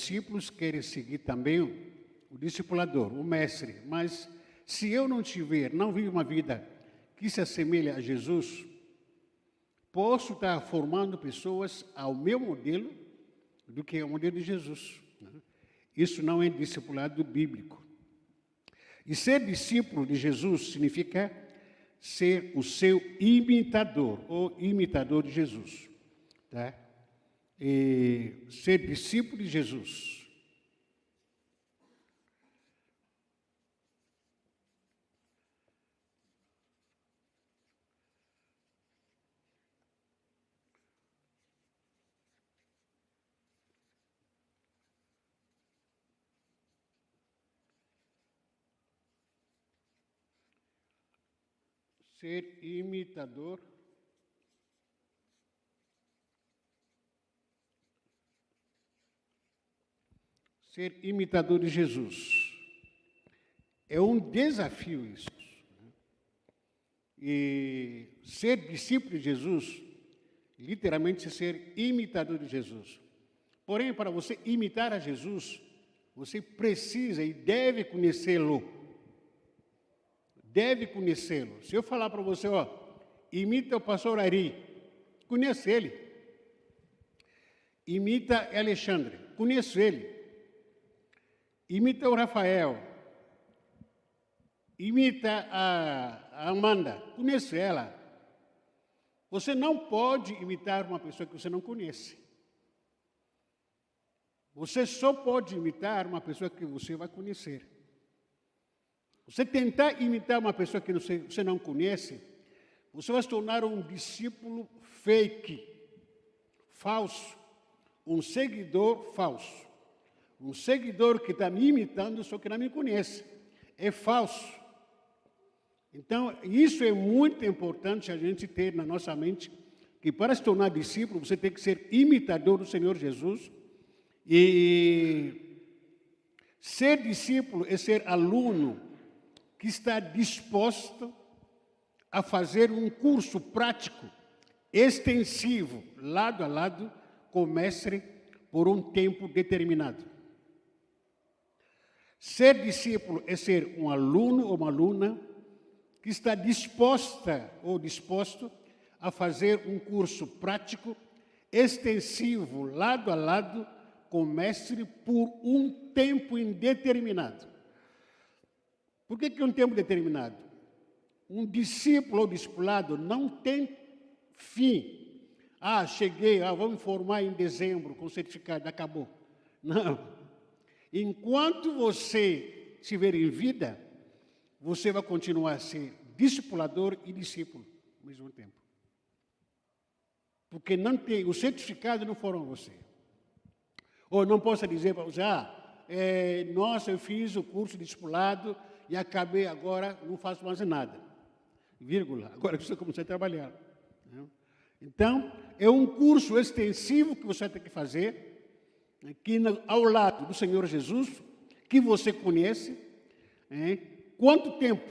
discípulos querem seguir também o discipulador, o mestre. Mas se eu não vivo uma vida que se assemelha a Jesus, posso estar formando pessoas ao meu modelo do que é o modelo de Jesus. Isso não é discipulado bíblico. E ser discípulo de Jesus significa ser o seu imitador, ou imitador de Jesus. Tá? E ser discípulo de Jesus. Ser imitador de Jesus. É um desafio isso. E ser discípulo de Jesus, literalmente, é ser imitador de Jesus. Porém, para você imitar a Jesus, você precisa e deve conhecê-lo. Deve conhecê-lo. Se eu falar para você, imita o pastor Ari, conheço ele. Imita Alexandre, conheço ele. Imita o Rafael. Imita a Amanda, conheço ela. Você não pode imitar uma pessoa que você não conhece. Você só pode imitar uma pessoa que você vai conhecer. Você tentar imitar uma pessoa que você não conhece, você vai se tornar um discípulo fake, falso, um seguidor falso. Um seguidor que está me imitando, só que não me conhece. É falso. Então, isso é muito importante a gente ter na nossa mente, que para se tornar discípulo, você tem que ser imitador do Senhor Jesus. E ser discípulo é ser aluno que está disposto a fazer um curso prático, extensivo, lado a lado, com o mestre, por um tempo determinado. Ser discípulo é ser um aluno ou uma aluna que está disposta ou disposto a fazer um curso prático, extensivo, lado a lado, com o mestre, por um tempo indeterminado. Por que é um tempo determinado? Um discípulo ou discipulado não tem fim. Cheguei, vamos formar em dezembro com certificado, acabou. Não. Enquanto você estiver em vida, você vai continuar a ser discipulador e discípulo ao mesmo tempo. Porque não tem, o certificado não forma você. Ou não possa dizer para você, nossa, eu fiz o curso de discipulado e acabei agora, não faço mais nada. Vírgula, agora que você começou a trabalhar. Então, é um curso extensivo que você tem que fazer, aqui ao lado do Senhor Jesus, que você conhece. Quanto tempo?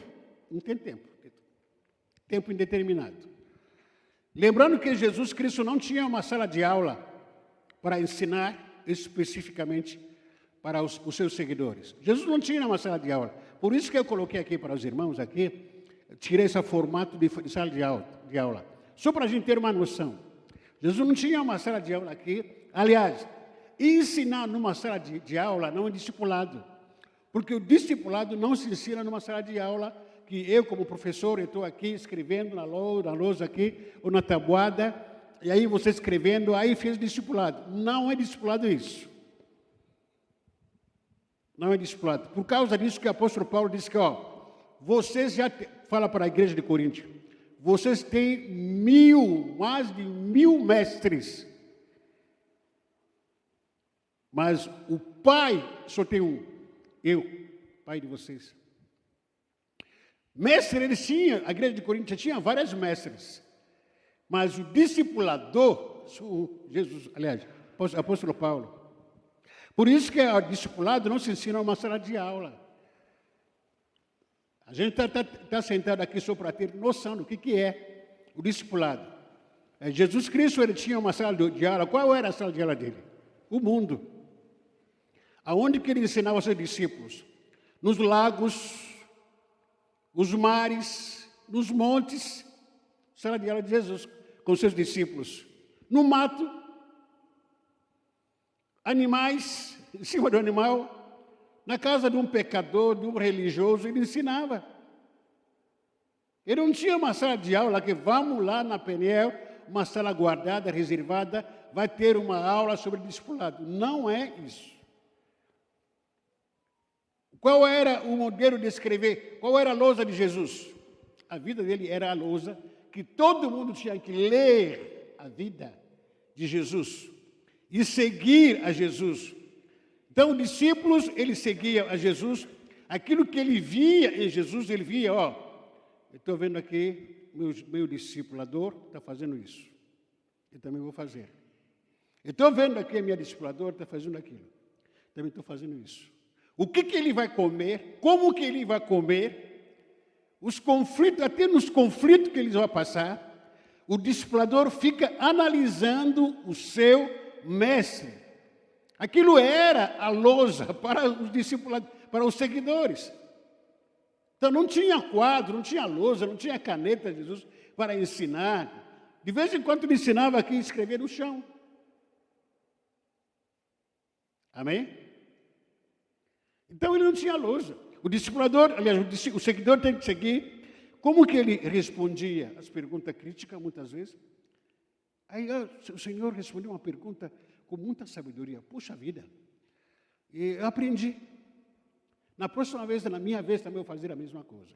Não tem tempo. Tempo indeterminado. Lembrando que Jesus Cristo não tinha uma sala de aula para ensinar especificamente para os seus seguidores. Jesus não tinha uma sala de aula. Por isso que eu coloquei aqui para os irmãos aqui, tirei esse formato de sala de aula. Só para a gente ter uma noção. Jesus não tinha uma sala de aula aqui. Aliás, ensinar numa sala de aula não é discipulado. Porque o discipulado não se ensina numa sala de aula, que eu, como professor, estou aqui escrevendo na lousa aqui, ou na tabuada, e aí você escrevendo, aí fez discipulado. Não é discipulado isso. Não é discipulado. Por causa disso que o apóstolo Paulo disse que, vocês já, fala para a igreja de Corinto, vocês têm mais de 1000 mestres. Mas o Pai só tem um. Eu, Pai de vocês. Mestre, eles tinham, a igreja de Corinto tinha vários mestres. Mas o discipulador, Jesus, aliás, apóstolo Paulo. Por isso que o discipulado não se ensina numa sala de aula. A gente está sentado aqui só para ter noção do que é o discipulado. Jesus Cristo, ele tinha uma sala de aula. Qual era a sala de aula dele? O mundo. Aonde que ele ensinava aos seus discípulos? Nos lagos, os mares, nos montes. Sala de aula de Jesus com seus discípulos. No mato, animais, em cima do animal, na casa de um pecador, de um religioso, ele ensinava. Ele não tinha uma sala de aula que vamos lá na Peniel, uma sala guardada, reservada, vai ter uma aula sobre discipulado. Não é isso. Qual era o modelo de escrever? Qual era a lousa de Jesus? A vida dele era a lousa que todo mundo tinha que ler a vida de Jesus e seguir a Jesus. Então, os discípulos, eles seguiam a Jesus. Aquilo que ele via em Jesus, ele via, ó, eu estou vendo aqui, meu discipulador está fazendo isso. Eu também vou fazer. Eu estou vendo aqui, a minha discipuladora está fazendo aquilo. Também estou fazendo isso. O que ele vai comer, como que ele vai comer, os conflitos, até nos conflitos que eles vão passar, o discipulador fica analisando o seu mestre. Aquilo era a lousa para os discípulos, para os seguidores. Então não tinha quadro, não tinha lousa, não tinha caneta de Jesus para ensinar. De vez em quando ele ensinava aqui a escrever no chão. Amém? Então ele não tinha lousa. O discipulador, aliás, o seguidor tem que seguir. Como que ele respondia às perguntas críticas, muitas vezes? Aí o Senhor respondeu uma pergunta com muita sabedoria. Puxa vida, e eu aprendi. Na próxima vez, na minha vez, também eu vou fazer a mesma coisa.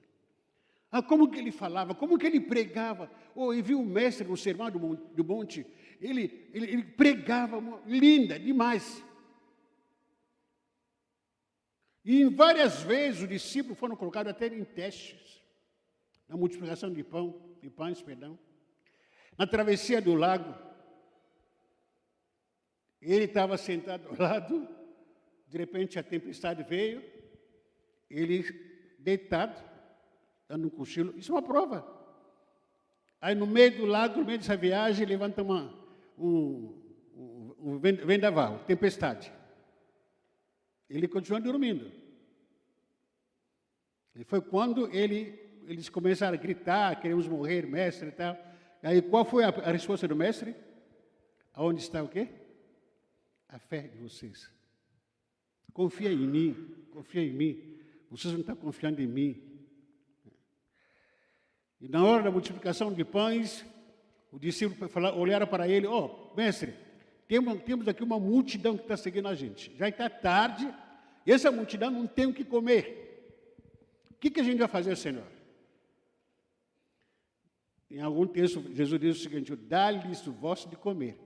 Como que ele falava, como que ele pregava. Eu vi o mestre no Sermão do Monte, ele pregava, linda, demais. E em várias vezes os discípulos foram colocados até em testes. Na multiplicação de pães, na travessia do lago. Ele estava sentado ao lado, de repente a tempestade veio, ele deitado, dando um cochilo. Isso é uma prova. Aí no meio do lago, no meio dessa viagem, levanta um vendaval, tempestade. Ele continua dormindo. E foi quando eles começaram a gritar, queremos morrer, mestre e tal. Aí qual foi a resposta do mestre? Aonde está o quê? A fé de vocês. Confia em mim, confia em mim. Vocês não estão confiando em mim. E na hora da multiplicação de pães, os discípulos olharam para ele, mestre, temos aqui uma multidão que está seguindo a gente. Já está tarde, e essa multidão não tem o que comer. O que a gente vai fazer, Senhor? Em algum texto, Jesus diz o seguinte, dá-lhes o vosso de comer.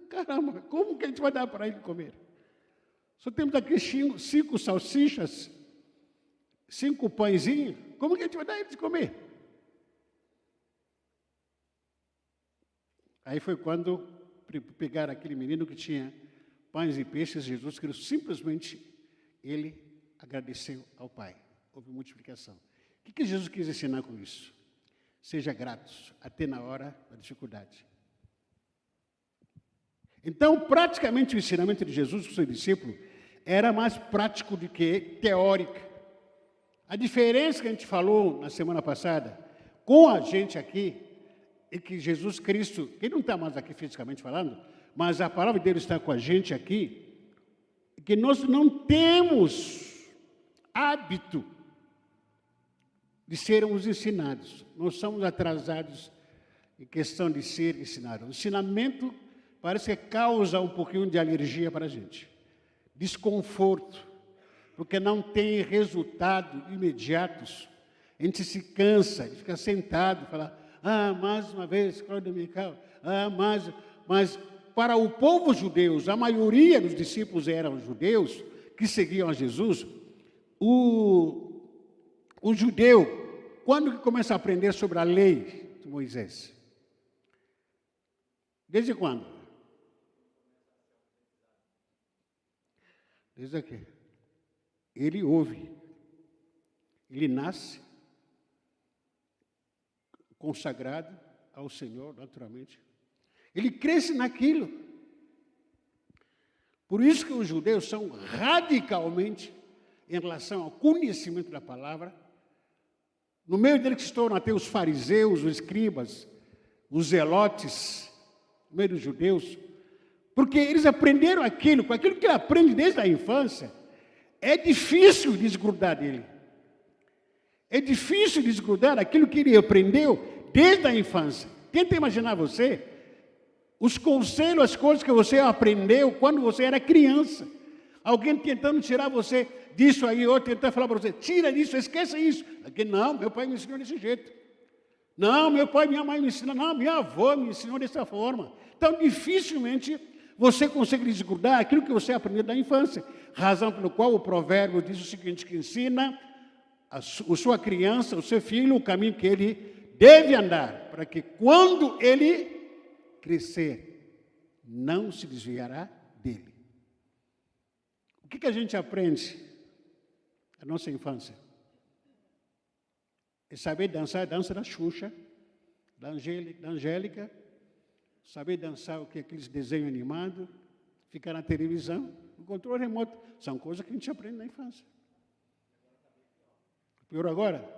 Caramba, como que a gente vai dar para ele comer? Só temos aqui 5 salsichas, 5 pãezinhos, como que a gente vai dar ele de comer? Aí foi quando pegaram aquele menino que tinha pães e peixes, Jesus Cristo, simplesmente ele agradeceu ao Pai. Houve multiplicação. O que Jesus quis ensinar com isso? Seja gratos, até na hora da dificuldade. Então, praticamente o ensinamento de Jesus com o seu discípulo era mais prático do que teórico. A diferença que a gente falou na semana passada com a gente aqui é que Jesus Cristo, ele não está mais aqui fisicamente falando, mas a palavra dele está com a gente aqui, que nós não temos hábito de sermos ensinados. Nós somos atrasados em questão de ser ensinados. O ensinamento parece que causa um pouquinho de alergia para a gente. Desconforto, porque não tem resultado imediatos. A gente se cansa, de ficar sentado, falar, mais uma vez, escola dominical, mas para o povo judeu, a maioria dos discípulos eram judeus, que seguiam a Jesus, o judeu, quando que começa a aprender sobre a lei de Moisés? Desde quando? Desde aqui. Ele ouve, ele nasce consagrado ao Senhor, naturalmente. Ele cresce naquilo. Por isso que os judeus são radicalmente, em relação ao conhecimento da palavra, no meio deles estão até os fariseus, os escribas, os zelotes, no meio dos judeus, porque eles aprenderam aquilo, com aquilo que ele aprende desde a infância, é difícil desgrudar dele. É difícil desgrudar aquilo que ele aprendeu desde a infância. Tenta imaginar você, os conselhos, as coisas que você aprendeu quando você era criança. Alguém tentando tirar você disso aí, ou tentando falar para você, tira disso, esqueça isso. Aqui, não, meu pai me ensinou desse jeito. Não, meu pai e minha mãe me ensinam. Não, minha avó me ensinou dessa forma. Então, dificilmente você consegue desgrudar aquilo que você aprendeu da infância. Razão pela qual o provérbio diz o seguinte, que ensina a sua criança, o seu filho, o caminho que ele deve andar, para que quando ele crescer, não se desviará dele. O que a gente aprende na nossa infância? É saber dançar a dança da Xuxa, da Angélica, saber dançar o que é aqueles desenhos animados, ficar na televisão, o controle remoto. São coisas que a gente aprende na infância. Pior agora.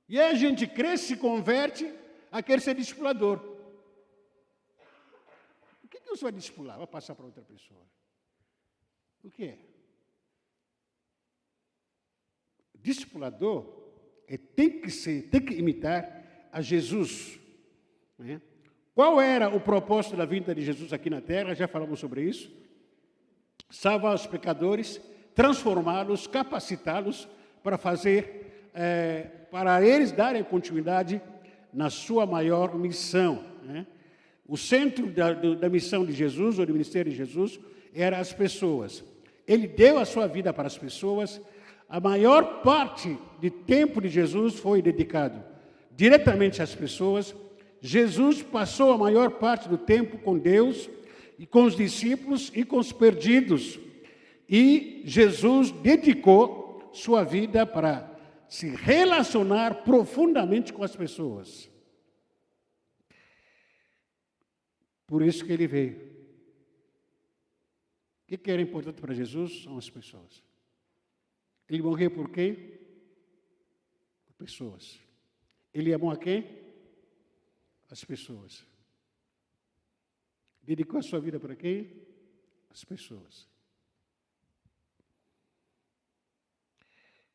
E aí a gente cresce, se converte a querer ser discipulador. O que você vai discipular? Vai passar para outra pessoa. O que é? Discipulador tem que imitar a Jesus. Né? Qual era o propósito da vinda de Jesus aqui na Terra? Já falamos sobre isso. Salvar os pecadores, transformá-los, capacitá-los para para eles darem continuidade na sua maior missão. Né? O centro da missão de Jesus, ou do ministério de Jesus, era as pessoas. Ele deu a sua vida para as pessoas. A maior parte de tempo de Jesus foi dedicado diretamente às pessoas. Jesus passou a maior parte do tempo com Deus e com os discípulos e com os perdidos. E Jesus dedicou sua vida para se relacionar profundamente com as pessoas. Por isso que ele veio. O que era importante para Jesus? São as pessoas. Ele morreu por quem? Por pessoas. Ele amou a quem? As pessoas. Dedicou a sua vida para quem? As pessoas.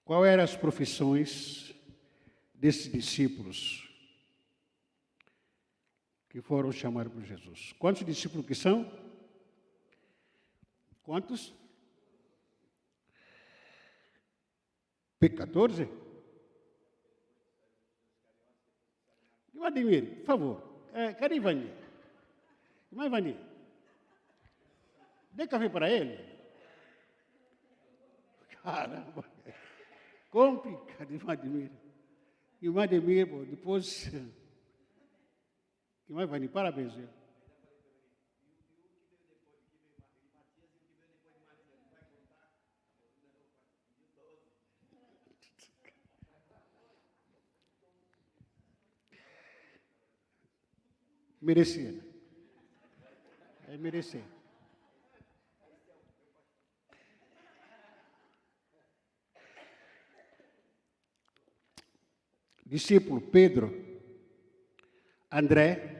Qual eram as profissões desses discípulos que foram chamados por Jesus? Quantos discípulos que são? Quantos? 14? Vladimir, por favor. Cadê Ivani? Irmã Ivani, dê café para ele. Caramba. Complicado, irmã Ademir. Irmã Ademir, depois... Irmã Ivani, parabéns. Viu? Merecia. Né? É merecer. Discípulo Pedro, André.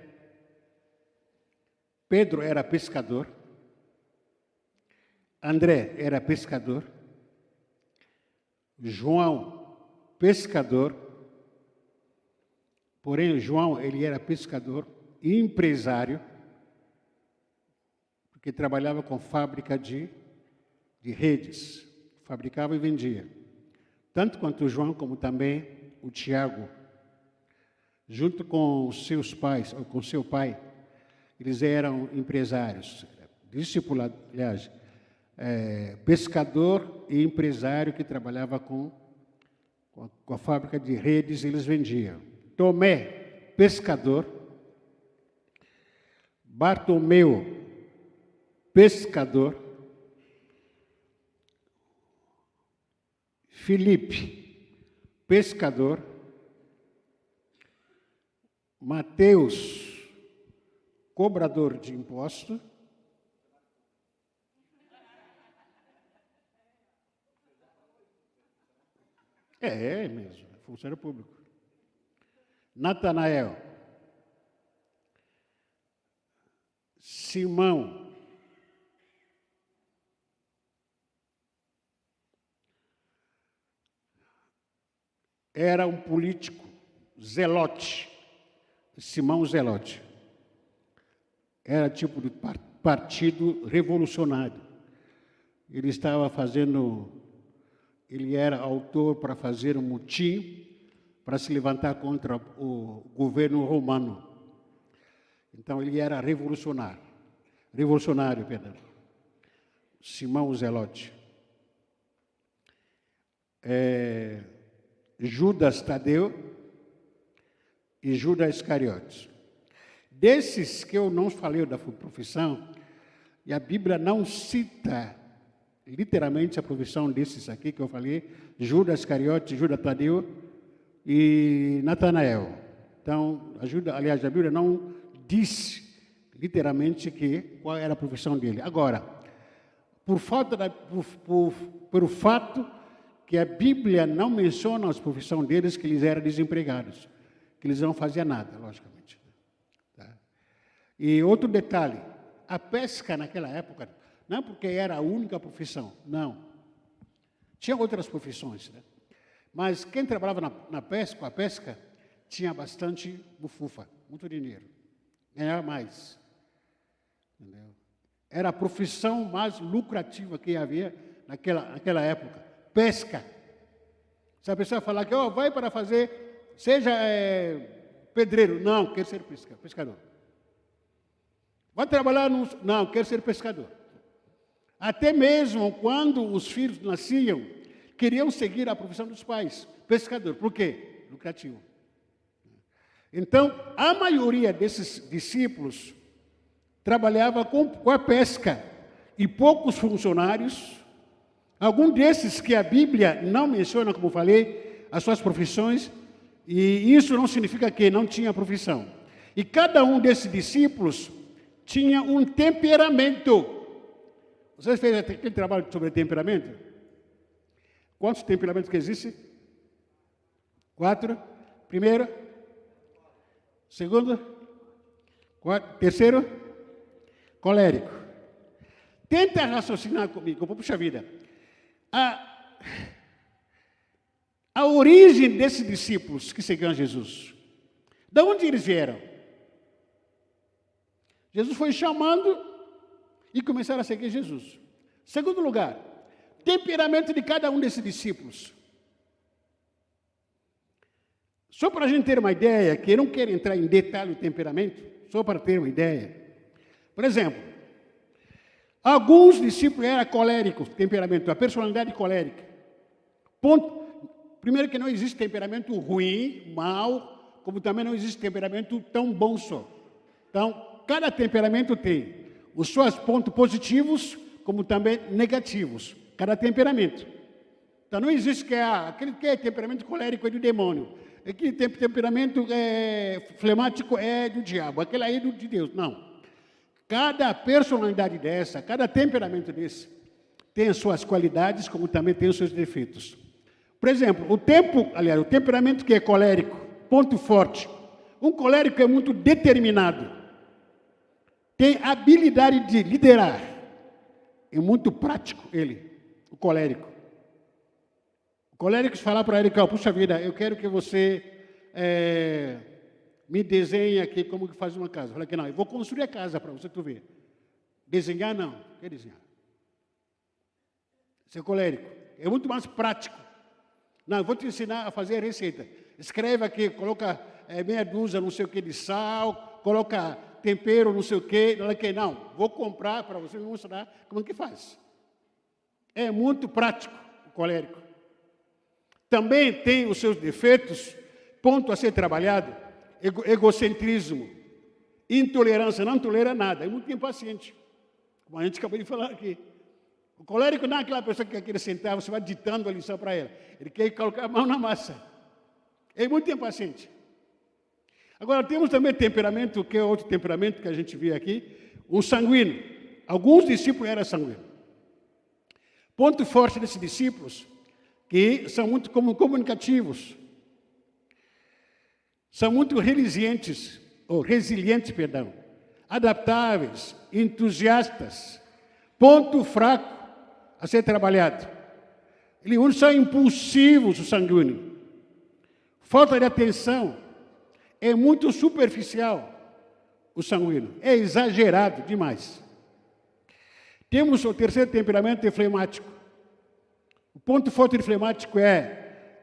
Pedro era pescador. André era pescador. João, pescador. Porém, João, ele era pescador e empresário, porque trabalhava com fábrica de redes. Fabricava e vendia. Tanto quanto o João, como também o Tiago, junto com os seus pais, ou com seu pai, eles eram empresários, discípulo, aliás, pescador e empresário que trabalhava com a fábrica de redes, eles vendiam. Tomé, pescador. Bartomeu, pescador. Filipe, pescador. Mateus, cobrador de imposto. É mesmo, é funcionário público. Natanael, Simão, era um político, Zelote, Simão Zelote. Era tipo de partido revolucionário. Ele estava fazendo, ele era autor para fazer um motim para se levantar contra o governo romano. Então, ele era revolucionário, perdão. Simão Zelote. Judas Tadeu e Judas Iscariotes. Desses que eu não falei da profissão, e a Bíblia não cita literalmente a profissão desses aqui que eu falei, Judas Iscariotes, Judas Tadeu e Natanael. Então, aliás, a Bíblia não diz literalmente qual era a profissão dele. Agora, pelo fato que a Bíblia não menciona a profissão deles, que eles eram desempregados, que eles não faziam nada, logicamente. Tá? E outro detalhe, a pesca naquela época, não porque era a única profissão, não. Tinha outras profissões, né? Mas quem trabalhava na pesca, com a pesca, tinha bastante bufufa, muito dinheiro, ganhava mais. Entendeu? Era a profissão mais lucrativa que havia naquela época, pesca. Se a pessoa falar que vai para fazer, seja pedreiro, não, quer ser pescador. Vai trabalhar, não, quer ser pescador. Até mesmo quando os filhos nasciam, queriam seguir a profissão dos pais, pescador. Por quê? Lucrativo. Então, a maioria desses discípulos trabalhava com a pesca e poucos funcionários, algum desses que a Bíblia não menciona, como falei, as suas profissões, e isso não significa que não tinha profissão. E cada um desses discípulos tinha um temperamento. Vocês fez aquele trabalho sobre temperamento? Quantos temperamentos que existem? 4. Primeiro. Segundo. Terceiro. Colérico. Tenta raciocinar comigo. Puxa vida. A origem desses discípulos que seguiam Jesus. De onde eles vieram? Jesus foi chamando e começaram a seguir Jesus. Segundo lugar, temperamento de cada um desses discípulos. Só para a gente ter uma ideia, que eu não quero entrar em detalhe do temperamento, só para ter uma ideia. Por exemplo, alguns discípulos eram coléricos, temperamento, a personalidade colérica. Ponto. Primeiro que não existe temperamento ruim, mau, como também não existe temperamento tão bom só. Então, cada temperamento tem os seus pontos positivos, como também negativos. Cada temperamento. Então, não existe aquele que é temperamento colérico é do demônio. Aquele temperamento flemático é do diabo. Aquele aí é de Deus. Não. Cada personalidade dessa, cada temperamento desse, tem as suas qualidades, como também tem os seus defeitos. Por exemplo, o temperamento que é colérico, ponto forte. Um colérico é muito determinado. Tem habilidade de liderar. É muito prático ele, o colérico. O colérico, se falar para ele, puxa vida, eu quero que você me desenhe aqui como que faz uma casa. Fala que não, eu vou construir a casa para você, tu ver. Desenhar, não. Quer desenhar? Ser colérico. É muito mais prático. Não, eu vou te ensinar a fazer a receita. Escreve aqui, coloca meia dúzia, não sei o que, de sal, coloca tempero, não sei o que, não, vou comprar para você me mostrar como é que faz. É muito prático o colérico. Também tem os seus defeitos, ponto a ser trabalhado, egocentrismo, intolerância, não tolera nada, é muito impaciente, como a gente acabou de falar aqui. O colérico não é aquela pessoa que quer sentar, você vai ditando a lição para ela, ele quer colocar a mão na massa, é muito impaciente. Agora, temos também temperamento, que é outro temperamento que a gente vê aqui, o sanguíneo. Alguns discípulos eram sanguíneos. Ponto forte desses discípulos, que são muito comunicativos, são muito resilientes, perdão, adaptáveis, entusiastas. Ponto fraco a ser trabalhado. Uns são impulsivos, o sanguíneo. Falta de atenção. É muito superficial, o sanguíneo. É exagerado demais. Temos o terceiro temperamento, é flemático. O ponto forte do flemático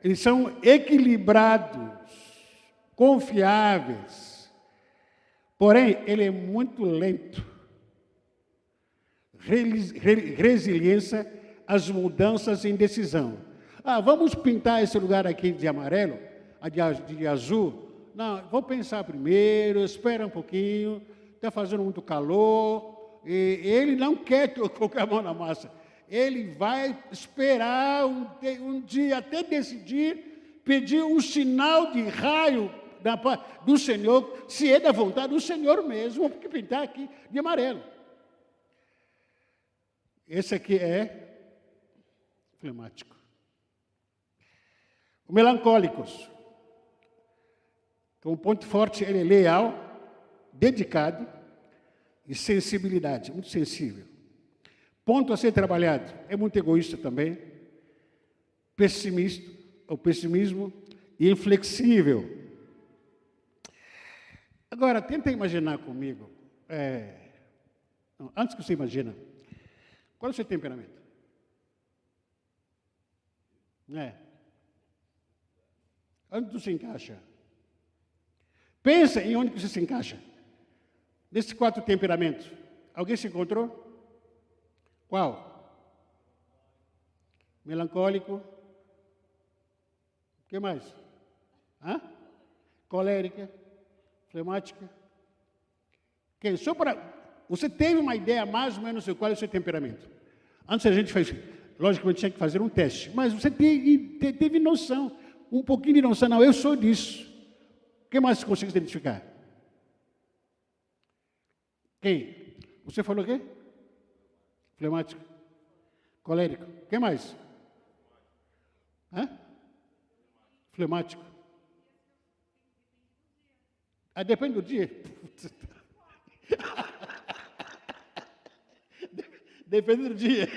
eles são equilibrados, confiáveis. Porém, ele é muito lento. Resiliência às mudanças em decisão. Vamos pintar esse lugar aqui de amarelo, de azul. Não, vou pensar primeiro, espera um pouquinho, está fazendo muito calor. E ele não quer colocar a mão na massa. Ele vai esperar um dia até decidir, pedir um sinal de raio do Senhor, se é da vontade do Senhor mesmo, porque pintar aqui de amarelo. Esse aqui é flemático. Os melancólicos. Então, o ponto forte, ele é leal, dedicado e sensibilidade, muito sensível. Ponto a ser trabalhado, é muito egoísta também, pessimismo e inflexível. Agora, tenta imaginar comigo, antes que você imagina, qual é o seu temperamento? Onde tu se encaixa? Pensa em onde você se encaixa. Desses 4 temperamentos, alguém se encontrou? Qual? Melancólico. O que mais? Colérica. Flemática. Só para... Você teve uma ideia mais ou menos de qual é o seu temperamento. Antes a gente fez... Logicamente tinha que fazer um teste. Mas você teve noção. Um pouquinho de noção. Não, eu sou disso. O que mais você consegue identificar? Quem? Você falou o quê? Flemático. Colérico. Quem mais? Flemático. Depende do dia. Depende do dia.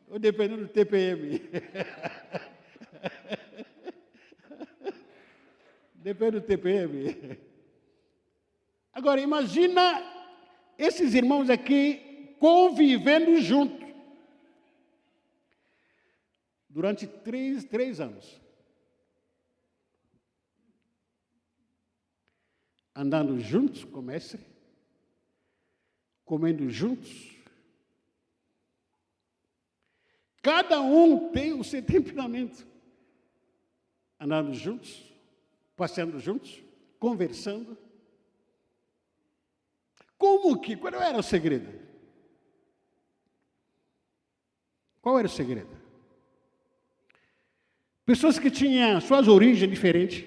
Ou dependendo do TPM. Depende do TPM. Agora, imagina esses irmãos aqui convivendo juntos durante três anos. Andando juntos com o mestre, comendo juntos. Cada um tem o seu temperamento. Andando juntos, passeando juntos, conversando. Qual era o segredo? Qual era o segredo? Pessoas que tinham suas origens diferentes,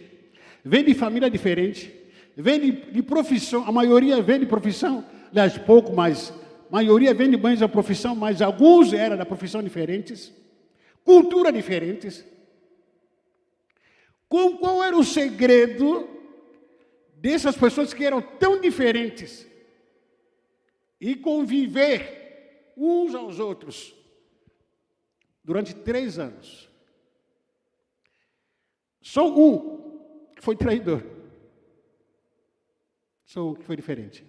vêm de família diferente, vêm de profissão, a maioria vem de profissão, aliás, pouco, mas a maioria vem de bens da profissão, mas alguns eram da profissão diferentes, cultura diferentes. Qual era o segredo dessas pessoas que eram tão diferentes e conviver uns aos outros durante 3 anos? Só um que foi traidor. Só um que foi diferente.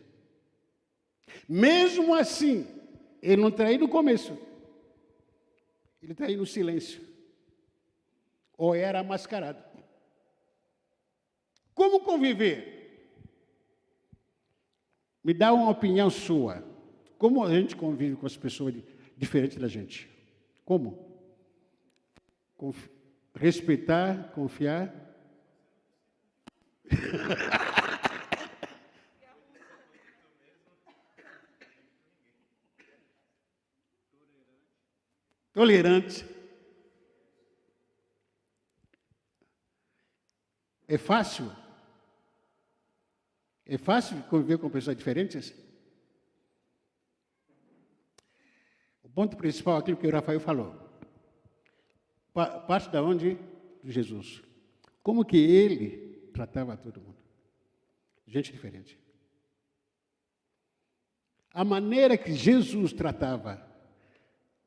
Mesmo assim, ele não traiu no começo. Ele traiu no silêncio. Ou era mascarado. Como conviver? Me dá uma opinião sua. Como a gente convive com as pessoas diferentes da gente? Como? Respeitar, confiar. Tolerante. É fácil? É fácil conviver com pessoas diferentes? O ponto principal é aquilo que o Rafael falou. parte da onde? De Jesus. Como que ele tratava todo mundo. Gente diferente. A maneira que Jesus tratava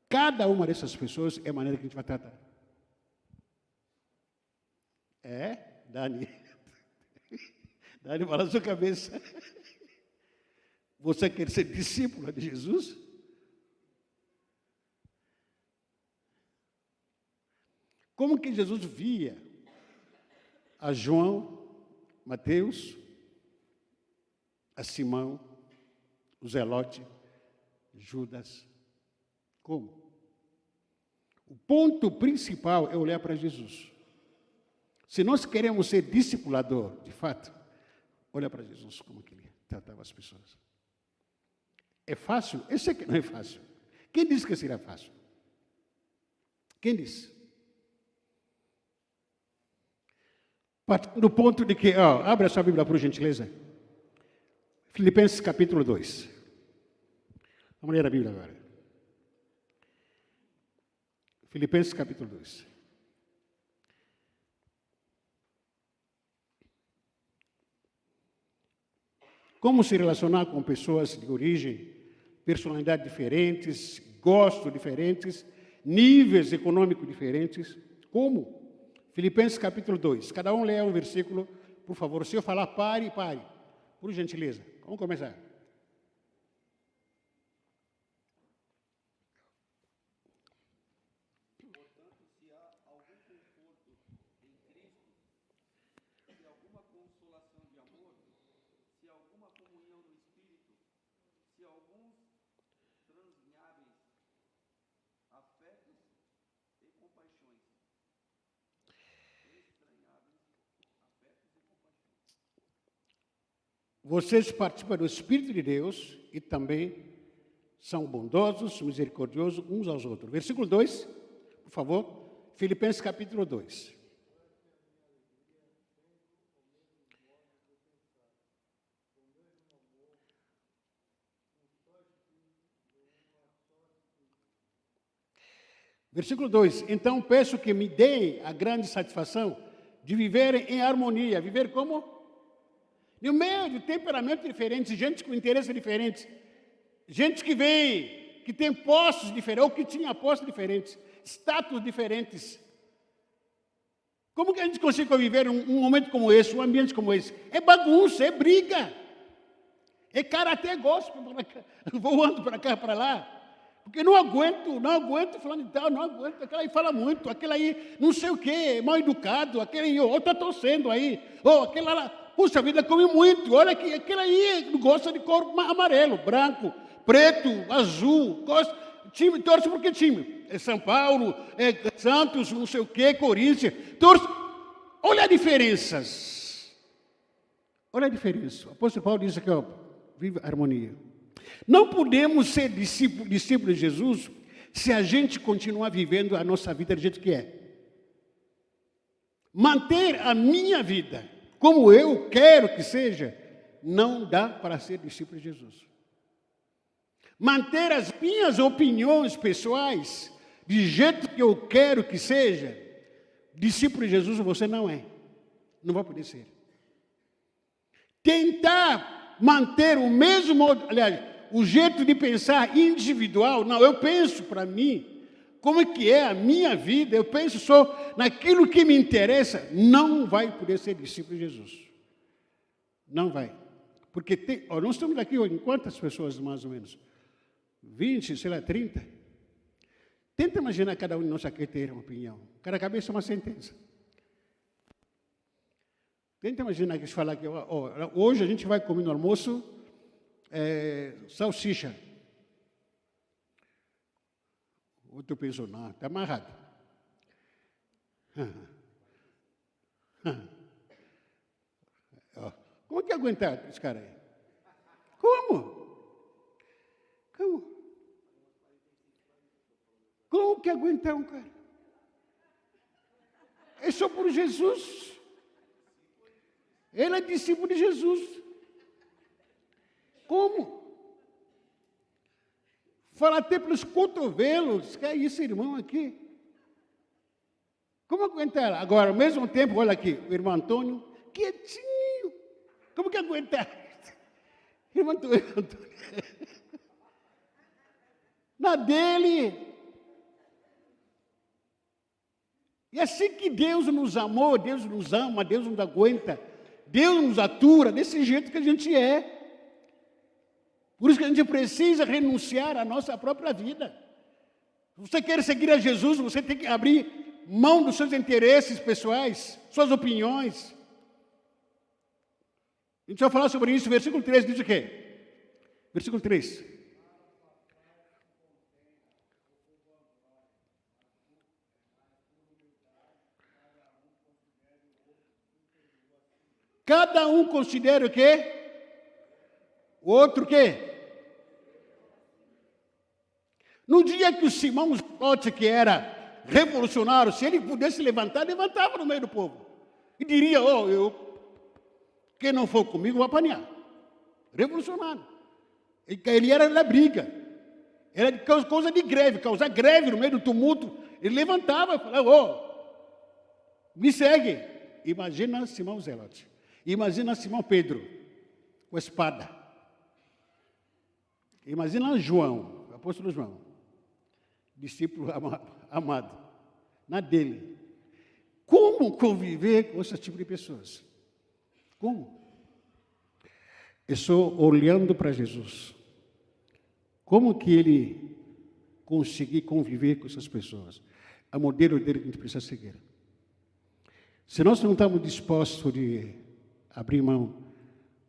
cada uma dessas pessoas é a maneira que a gente vai tratar. Dani? Dani, balança a cabeça. Você quer ser discípula de Jesus? Como que Jesus via a João, Mateus, a Simão, o Zelote, Judas? Como? O ponto principal é olhar para Jesus. Se nós queremos ser discipulador, de fato, olha para Jesus como que ele tratava as pessoas. É fácil? Eu sei que não é fácil. Quem disse que seria fácil? Quem disse? No ponto de que, abre a sua Bíblia, por gentileza. Filipenses capítulo 2. Vamos ler a Bíblia agora. Filipenses capítulo 2. Como se relacionar com pessoas de origem, personalidades diferentes, gostos diferentes, níveis econômicos diferentes. Como? Filipenses capítulo 2. Cada um lê um versículo, por favor. Se eu falar pare, pare. Por gentileza. Vamos começar. Portanto, se há algum conforto em Cristo, se há alguma consolação de amor, se há alguma comunhão no Espírito, se há alguns transviáveis afetos e compaixões. Vocês participam do Espírito de Deus e também são bondosos, misericordiosos uns aos outros. Versículo 2, por favor. Filipenses capítulo 2. Versículo 2. Então peço que me deem a grande satisfação de viver em harmonia. Viver como? No meio de temperamentos diferentes, gente com interesses diferentes, gente que vem, que tem postos diferentes, ou que tinha postos diferentes, status diferentes. Como que a gente consegue viver um momento como esse, um ambiente como esse? É bagunça, é briga. É karatê gospel, voando para cá, para lá. Porque não aguento falando de tal, não aguento, aquela aí fala muito, aquela aí não sei o quê, mal educado, aquele aí, ou está torcendo aí, ou aquela lá, puxa vida, come muito, olha que aquele aí gosta de cor amarelo, branco, preto, azul, gosta, time, torce por que time? É São Paulo, é Santos, não sei o quê, Corinthians, torce, olha as diferenças. Olha a diferença, o apóstolo Paulo diz aqui, vive a harmonia. Não podemos ser discípulos de Jesus se a gente continuar vivendo a nossa vida do jeito que é. Manter a minha vida como eu quero que seja, não dá para ser discípulo de Jesus. Manter as minhas opiniões pessoais de jeito que eu quero que seja, discípulo de Jesus você não é. Não vai poder ser. Tentar manter o mesmo, aliás, o jeito de pensar individual, não, eu penso para mim, como é que é a minha vida, eu penso só naquilo que me interessa, não vai poder ser discípulo de Jesus. Não vai. Porque nós estamos aqui em quantas pessoas, mais ou menos? 20, sei lá, 30? Tenta imaginar cada um de nós aqui ter uma opinião. Cada cabeça é uma sentença. Tenta imaginar que se falar que hoje a gente vai comer no almoço salsicha. Outro pensou, não, está amarrado. Como que aguentar esse cara aí? Como? Como que aguentar um cara? É só por Jesus. Ele é discípulo de Jesus. Como? Fala até pelos cotovelos. Que é isso, irmão, aqui? Como aguentar? Agora, ao mesmo tempo, olha aqui, o irmão Antônio, quietinho. Como que aguentar? Irmão Antônio. Na dele. E assim que Deus nos amou, Deus nos ama, Deus nos aguenta, Deus nos atura desse jeito que a gente é. Por isso que a gente precisa renunciar à nossa própria vida. Se você quer seguir a Jesus, você tem que abrir mão dos seus interesses pessoais, suas opiniões. A gente vai falar sobre isso. Versículo 3 diz o quê? Versículo 3. Cada um considera o quê? O outro o quê? No dia que o Simão Zelote, que era revolucionário, se ele pudesse levantar, levantava no meio do povo. E diria, quem não for comigo vai apanhar. Revolucionário. Ele era da briga. Era coisa de greve, causar greve no meio do tumulto. Ele levantava e falava, me segue. Imagina Simão Zelote. Imagina Simão Pedro, com a espada. Imagina João, o apóstolo João, discípulo amado, na dele. Como conviver com esse tipo de pessoas? Como? Eu estou olhando para Jesus. Como que ele conseguir conviver com essas pessoas? A modelo dele que a gente precisa seguir. Se nós não estamos dispostos de abrir mão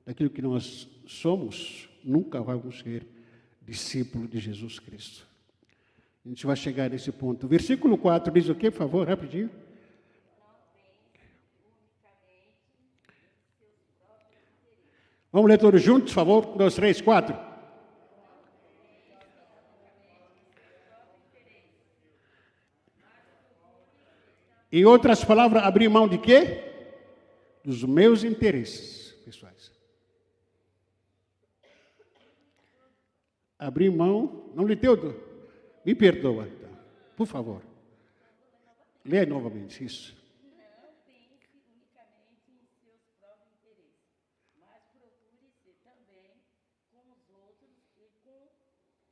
daquilo que nós somos, nunca vamos ser discípulos de Jesus Cristo. A gente vai chegar nesse ponto. Versículo 4 diz o quê, por favor, rapidinho? Vamos ler todos juntos, por favor? 1, 2, 3, 4. Em outras palavras, abrir mão de quê? Dos meus interesses pessoais. Abrir mão, não lhe deu, me perdoa, por favor. Leia novamente isso. Não pense unicamente em seus próprios interesses, mas procure ser também com os outros e com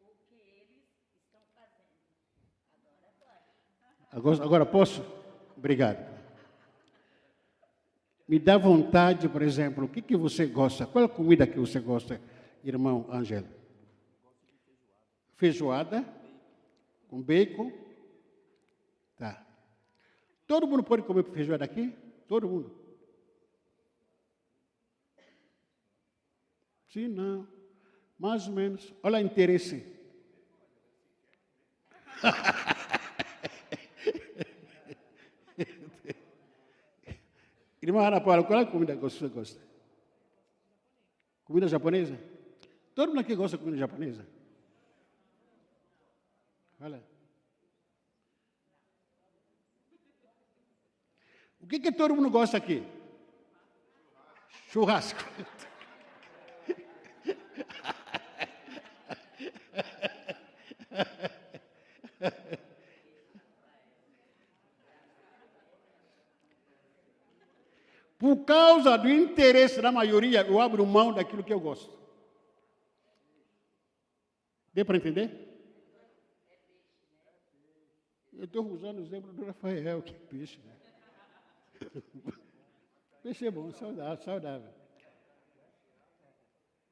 o que eles estão fazendo. Agora pode. Agora posso? Obrigado. Me dá vontade, por exemplo, o que você gosta? Qual é a comida que você gosta, irmão Ângelo? Feijoada com bacon. Tá. Todo mundo pode comer feijoada aqui? Todo mundo? Sim, não. Mais ou menos. Olha o interesse. Irmã Ana Paula, qual é a comida que você gosta? Comida japonesa? Todo mundo aqui gosta de comida japonesa? Olha. O que todo mundo gosta aqui? Churrasco. Por causa do interesse da maioria, eu abro mão daquilo que eu gosto. Deu para entender? Eu estou usando o exemplo do Rafael, que peixe, né? Peixe é bom, saudável.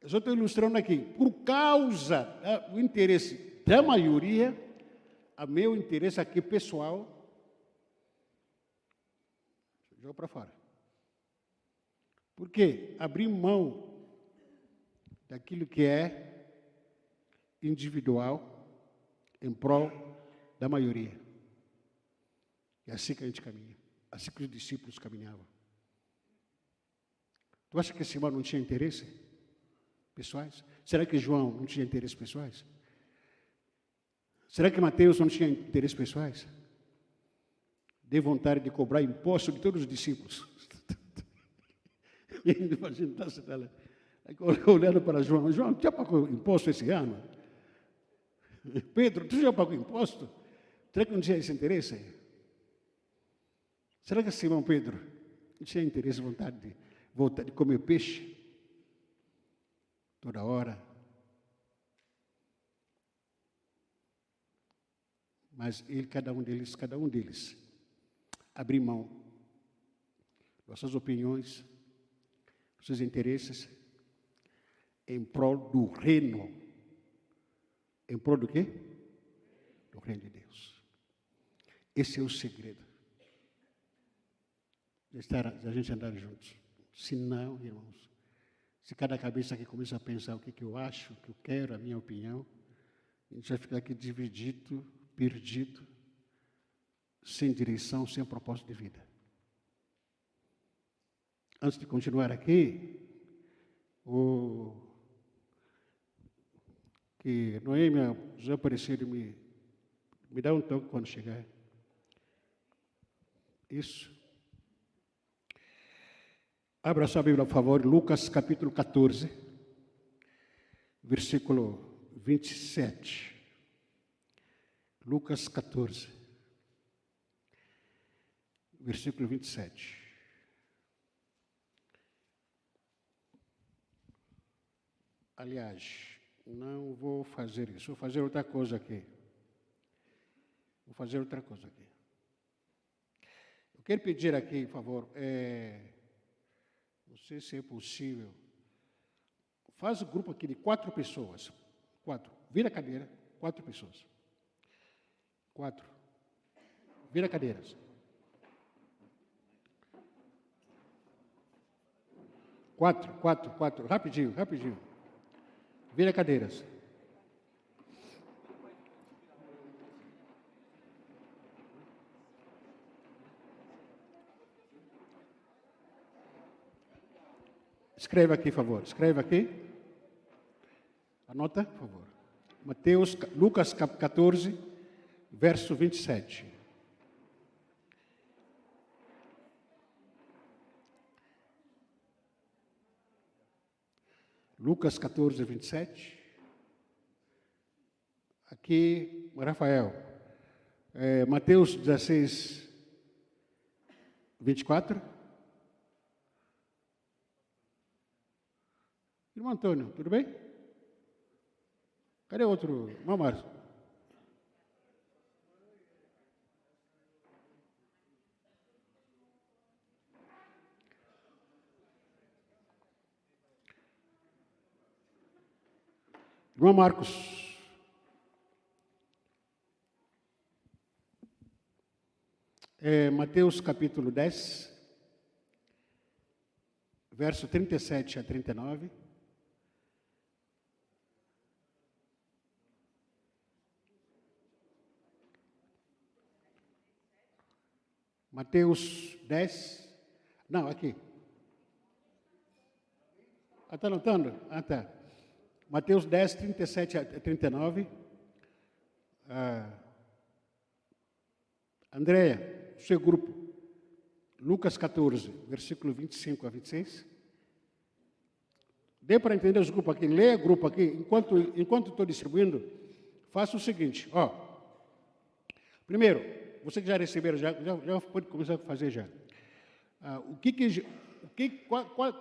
Eu só estou ilustrando aqui. Por causa do interesse da maioria, o meu interesse aqui pessoal, jogo para fora. Por quê? Abrir mão daquilo que é individual em prol da maioria. É assim que a gente caminha. Assim que os discípulos caminhavam. Tu acha que Simão não tinha interesse pessoais? Será que João não tinha interesses pessoais? Será que Mateus não tinha interesses pessoais? Dê vontade de cobrar imposto de todos os discípulos. Imagina, olhando para João. João, tu já pagou imposto esse ano? Pedro, tu já pagou imposto? Será que não tinha esse interesse? Será que Simão Pedro tinha interesse, vontade de comer peixe toda hora? Mas cada um deles, abriu mão das suas opiniões, dos seus interesses, em prol do reino. Em prol do quê? Do reino de Deus. Esse é o segredo de a gente andar juntos. Se não, irmãos, se cada cabeça aqui começa a pensar o que eu acho, o que eu quero, a minha opinião, a gente vai ficar aqui dividido, perdido, sem direção, sem propósito de vida. Antes de continuar aqui, que Noemi, José Aparecido, me dá um toque quando chegar. Isso. Abra sua Bíblia, por favor, Lucas capítulo 14, versículo 27. Lucas 14, versículo 27. Aliás, não vou fazer isso, vou fazer outra coisa aqui. Eu quero pedir aqui, por favor, não sei se é possível, faz o grupo aqui de 4 pessoas. 4. Vira a cadeira, 4 pessoas. 4. Vira cadeiras. 4. Rapidinho. Vira cadeiras. Escreva aqui, por favor. Escreva aqui. Anota, por favor. Lucas 14, verso 27. Lucas 14, 27. Aqui, Rafael. Mateus 16, 24. Irmão Antônio, tudo bem? Cadê outro? Irmão Márcio. Irmão Marcos. Mateus capítulo 10, verso 37 a 39. Mateus 10. Não, aqui. Está anotando? Tá. Mateus 10, 37 a 39. Andréia, seu grupo. Lucas 14, versículo 25 a 26. Dê para entender os grupos aqui. Leia o grupo aqui. Enquanto estou distribuindo, faça o seguinte. Primeiro, você que já receberam, já pode começar a fazer já.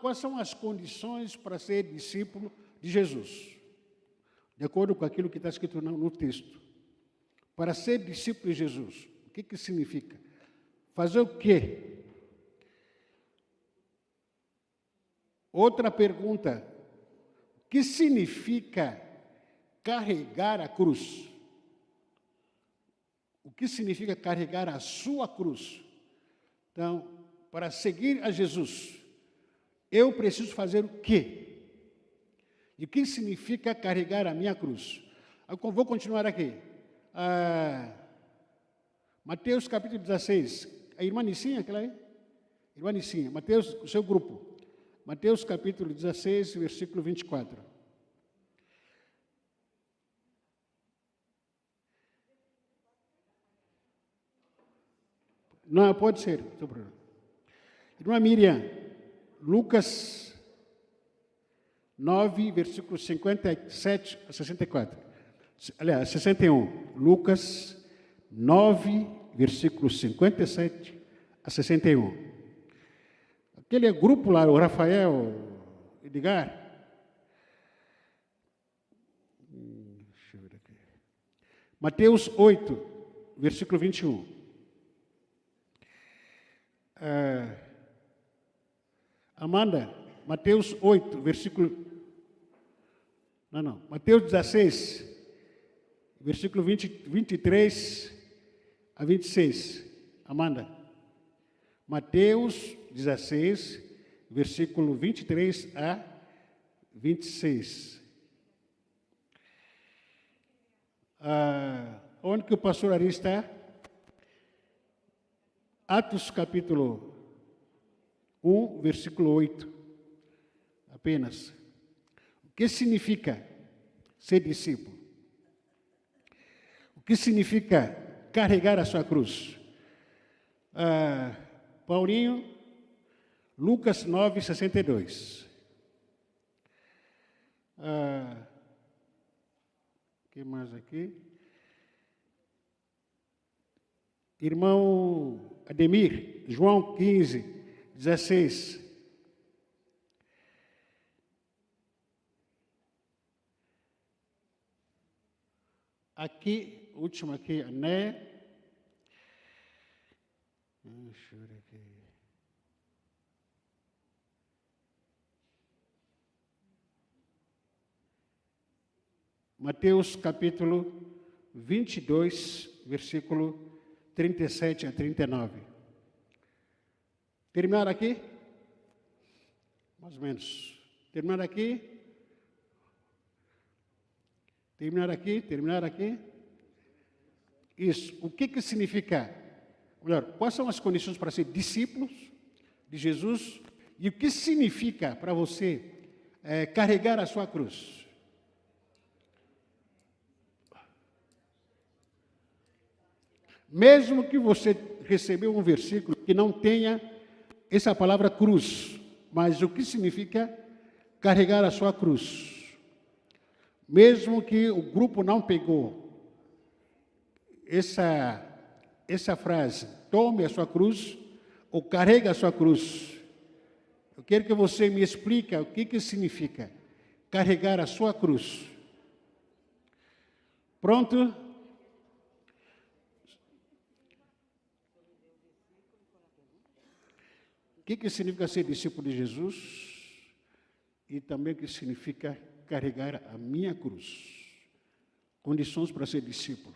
Quais são as condições para ser discípulo de Jesus? De acordo com aquilo que está escrito no texto. Para ser discípulo de Jesus, o que significa? Fazer o quê? Outra pergunta. O que significa carregar a cruz? O que significa carregar a sua cruz? Então, para seguir a Jesus, eu preciso fazer o quê? E o que significa carregar a minha cruz? Eu vou continuar aqui. Mateus capítulo 16. A irmã Nicinha, aquela aí? Irmã Nicinha. Mateus, o seu grupo. Mateus capítulo 16, versículo 24. Não, pode ser. Irmã Miriam, Lucas 9, versículos 57 a 64. Aliás, 61. Lucas 9, versículos 57 a 61. Aquele grupo lá, o Rafael, Edgar. Deixa eu ver aqui. Mateus 8, versículo 21. Amanda, Mateus 8, versículo... Não. Mateus 16, versículo 23 a 26. Amanda. Mateus 16, versículo 23 a 26. Onde que o pastor Ari está? Atos capítulo 1, versículo 8. Apenas. O que significa ser discípulo? O que significa carregar a sua cruz? Paulinho, Lucas 9, 62. O que mais aqui? Irmão Ademir, João 15, 16. Aqui, último aqui, né? Deixa eu ver aqui. Mateus capítulo 22, versículo 37 a 39. Terminar aqui? Mais ou menos. Terminar aqui? Terminar aqui? Terminar aqui? Isso. O que significa? Melhor, quais são as condições para ser discípulos de Jesus? E o que significa para você carregar a sua cruz? Mesmo que você recebeu um versículo que não tenha essa palavra cruz, mas o que significa carregar a sua cruz? Mesmo que o grupo não pegou essa frase, tome a sua cruz ou carregue a sua cruz. Eu quero que você me explique o que significa carregar a sua cruz. Pronto? O que significa ser discípulo de Jesus? E também o que significa carregar a minha cruz? Condições para ser discípulo.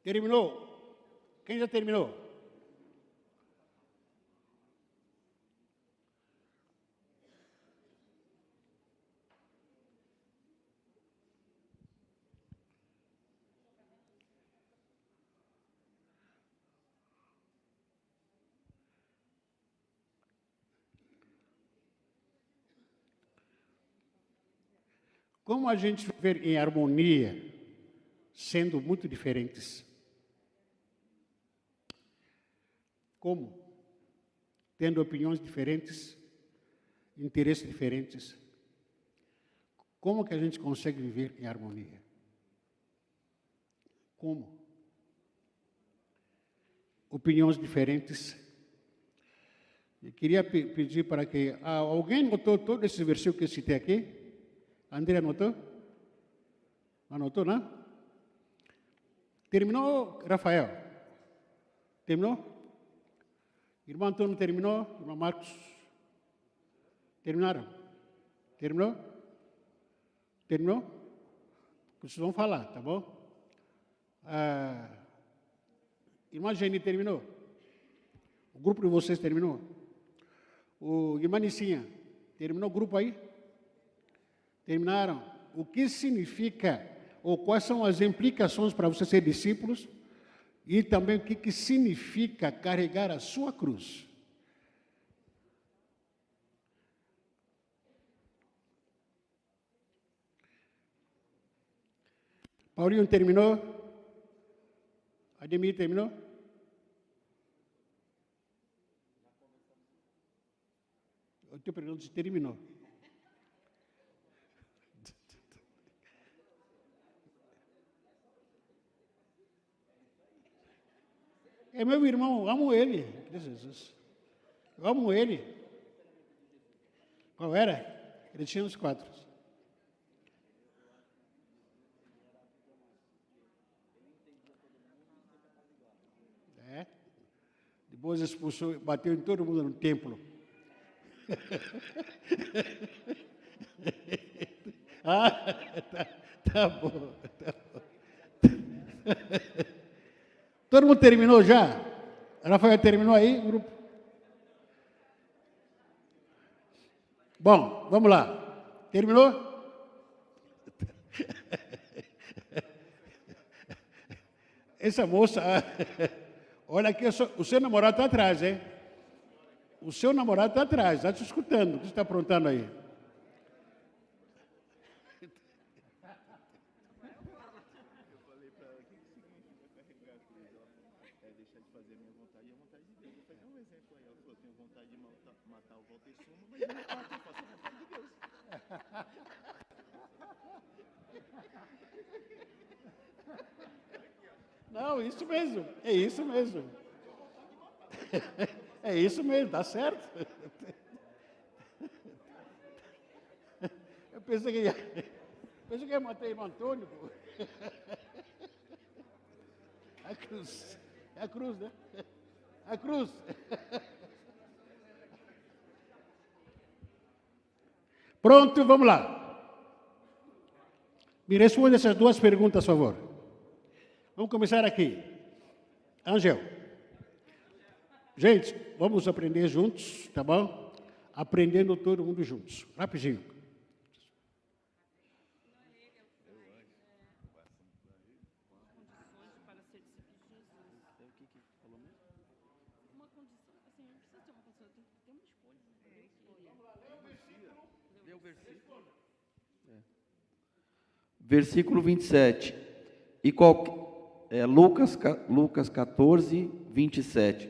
Terminou? Quem já terminou? Como a gente viver em harmonia, sendo muito diferentes? Como? Tendo opiniões diferentes, interesses diferentes. Como que a gente consegue viver em harmonia? Como? Opiniões diferentes. Eu queria pedir para que... alguém notou todo esse versículo que eu citei aqui? André anotou? Anotou, não? Terminou, Rafael? Terminou? Irmão Antônio terminou? Irmão Marcos? Terminaram? Terminou? Terminou? Vocês vão falar, tá bom? Irmã Geni terminou? O grupo de vocês terminou? Irmã Nicinha, terminou o grupo aí? Terminaram? O que significa, ou quais são as implicações para você ser discípulos? E também o que significa carregar a sua cruz? Paulinho terminou? Ademir terminou? que eu pergunto se terminou. É meu irmão, eu amo ele, Jesus. Eu amo ele. Qual era? Ele tinha uns 4. É. Depois expulsou, bateu em todo mundo no templo. Ah, tá bom. Todo mundo terminou já? Rafael terminou aí, grupo? Bom, vamos lá. Terminou? Essa moça, olha aqui, o seu namorado está atrás, hein? O seu namorado está atrás, está te escutando. O que você está aprontando aí? Não, isso mesmo, é isso mesmo. É isso mesmo, dá certo. Eu pensei que ia matar o irmão Antônio. Pô. A cruz. É a cruz, né? A cruz. Pronto, vamos lá. Me responda essas 2 perguntas, por favor. Vamos começar aqui. Angel. Gente, vamos aprender juntos, tá bom? Aprendendo todo mundo juntos. Rapidinho. Versículo 27. Lucas 14, 27.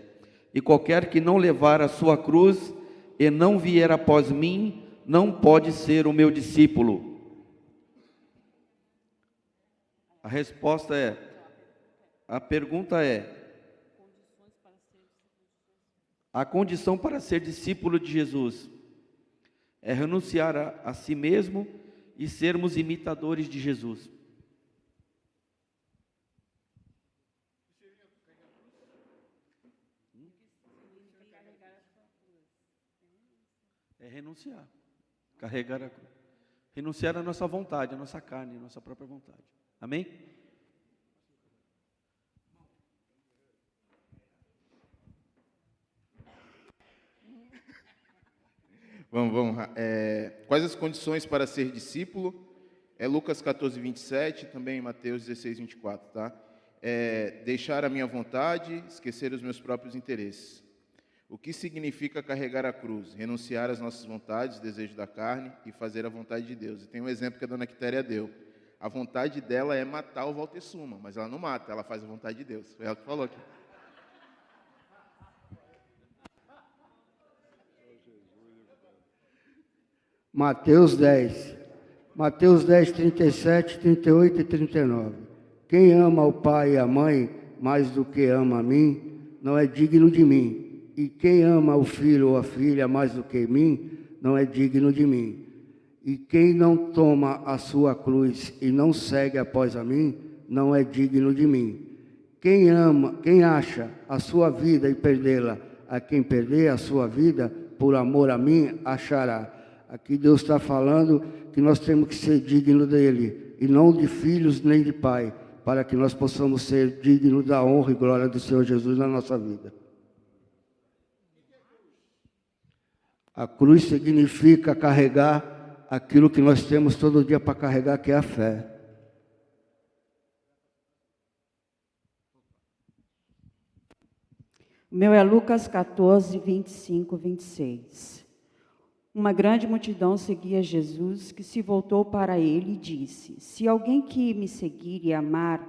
E qualquer que não levar a sua cruz e não vier após mim, não pode ser o meu discípulo. A pergunta é, a condição para ser discípulo de Jesus é renunciar a si mesmo e sermos imitadores de Jesus. É renunciar, carregar a cruz. Renunciar à nossa vontade, à nossa carne, à nossa própria vontade. Amém? Vamos. Quais as condições para ser discípulo? É Lucas 14, 27, também Mateus 16, 24, tá? Deixar a minha vontade, esquecer os meus próprios interesses. O que significa carregar a cruz? Renunciar às nossas vontades, desejos da carne e fazer a vontade de Deus. E tem um exemplo que a dona Quitéria deu. A vontade dela é matar o Walter Suma, mas ela não mata, ela faz a vontade de Deus. Foi ela que falou aqui. Mateus 10, 37, 38 e 39. Quem ama o pai e a mãe mais do que ama a mim, não é digno de mim. E quem ama o filho ou a filha mais do que mim, não é digno de mim. E quem não toma a sua cruz e não segue após a mim, não é digno de mim. Quem acha a sua vida e perdê-la, a quem perder a sua vida, por amor a mim, achará. Aqui Deus está falando que nós temos que ser dignos dele, e não de filhos nem de pai, para que nós possamos ser dignos da honra e glória do Senhor Jesus na nossa vida. A cruz significa carregar aquilo que nós temos todo dia para carregar, que é a fé. O meu é Lucas 14, 25, 26. Uma grande multidão seguia Jesus, que se voltou para ele e disse: se alguém que me seguir e amar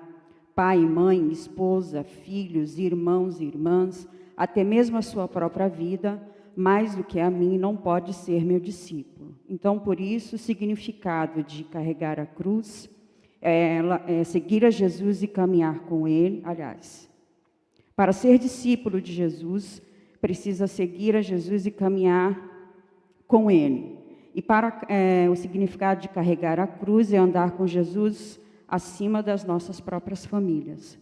pai, mãe, esposa, filhos, irmãos e irmãs, até mesmo a sua própria vida, mais do que a mim, não pode ser meu discípulo. Então, por isso, o significado de carregar a cruz é seguir a Jesus e caminhar com Ele. Aliás, para ser discípulo de Jesus, precisa seguir a Jesus e caminhar com Ele. E o significado de carregar a cruz é andar com Jesus acima das nossas próprias famílias.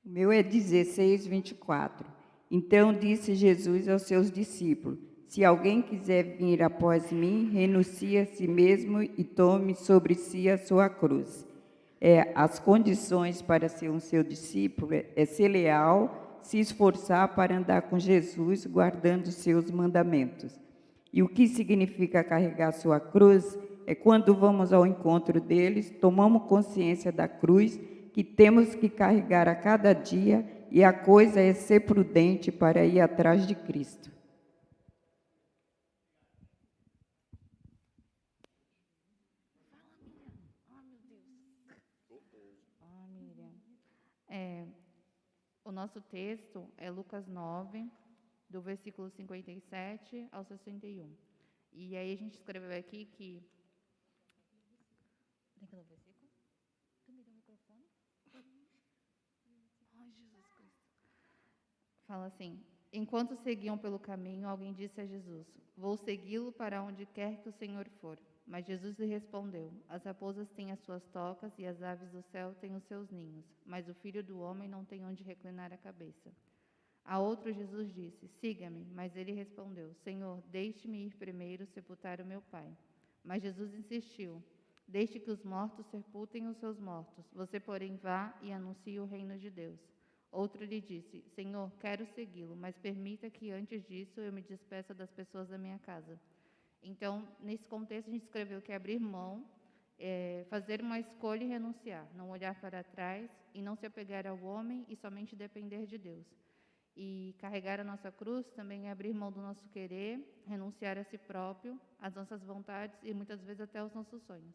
O meu é 16, 24. Então disse Jesus aos seus discípulos: se alguém quiser vir após mim, renuncie a si mesmo e tome sobre si a sua cruz. As condições para ser um seu discípulo é ser leal, se esforçar para andar com Jesus, guardando os seus mandamentos. E o que significa carregar sua cruz é quando vamos ao encontro deles, tomamos consciência da cruz que temos que carregar a cada dia, e a coisa é ser prudente para ir atrás de Cristo. O nosso texto é Lucas 9, do versículo 57 ao 61. E aí a gente escreveu aqui que... Tem que ler o versículo? Tu me deu o microfone? Ai, Jesus Cristo. Fala assim: enquanto seguiam pelo caminho, alguém disse a Jesus: vou segui-lo para onde quer que o Senhor for. Mas Jesus lhe respondeu: as raposas têm as suas tocas e as aves do céu têm os seus ninhos, mas o Filho do Homem não tem onde reclinar a cabeça. A outro Jesus disse: siga-me. Mas ele respondeu: Senhor, deixe-me ir primeiro sepultar o meu pai. Mas Jesus insistiu: deixe que os mortos sepultem os seus mortos. Você, porém, vá e anuncie o reino de Deus. Outro lhe disse: Senhor, quero segui-lo, mas permita que antes disso eu me despeça das pessoas da minha casa. Então, nesse contexto, a gente escreveu que abrir mão, fazer uma escolha e renunciar, não olhar para trás e não se apegar ao homem e somente depender de Deus. E carregar a nossa cruz também é abrir mão do nosso querer, renunciar a si próprio, às nossas vontades e muitas vezes até aos nossos sonhos.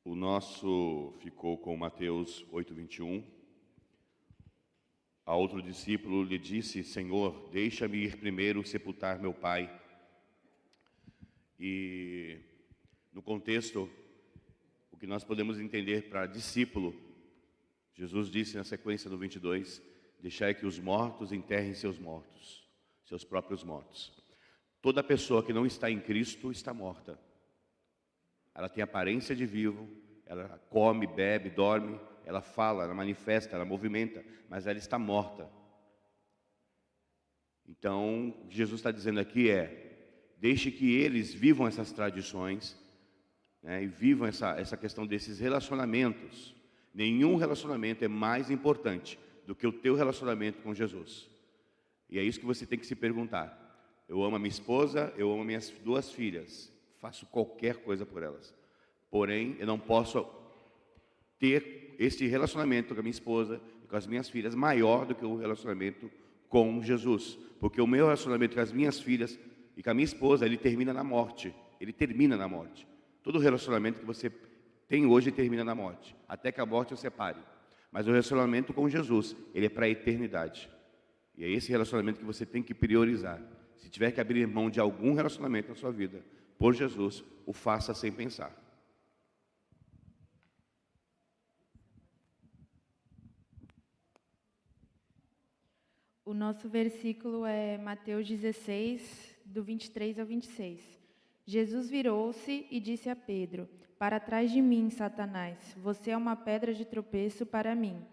O nosso ficou com Mateus 8:21. A outro discípulo lhe disse: Senhor, deixa-me ir primeiro sepultar meu pai. E no contexto, o que nós podemos entender para discípulo, Jesus disse na sequência do 22, deixai que os mortos enterrem seus mortos, seus próprios mortos. Toda pessoa que não está em Cristo está morta. Ela tem aparência de vivo, ela come, bebe, dorme, ela fala, ela manifesta, ela movimenta, mas ela está morta. Então, o que Jesus está dizendo aqui deixe que eles vivam essas tradições, né, e vivam essa questão desses relacionamentos. Nenhum relacionamento é mais importante do que o teu relacionamento com Jesus. E é isso que você tem que se perguntar. Eu amo a minha esposa, eu amo minhas 2 filhas, faço qualquer coisa por elas. Porém, eu não posso ter esse relacionamento com a minha esposa e com as minhas filhas maior do que o relacionamento com Jesus. Porque o meu relacionamento com as minhas filhas e com a minha esposa, ele termina na morte. Ele termina na morte. Todo relacionamento que você tem hoje termina na morte, até que a morte o separe. Mas o relacionamento com Jesus, ele é para a eternidade. E é esse relacionamento que você tem que priorizar. Se tiver que abrir mão de algum relacionamento na sua vida, por Jesus, o faça sem pensar. O nosso versículo é Mateus 16, do 23 ao 26. Jesus virou-se e disse a Pedro: para trás de mim, Satanás, você é uma pedra de tropeço para mim.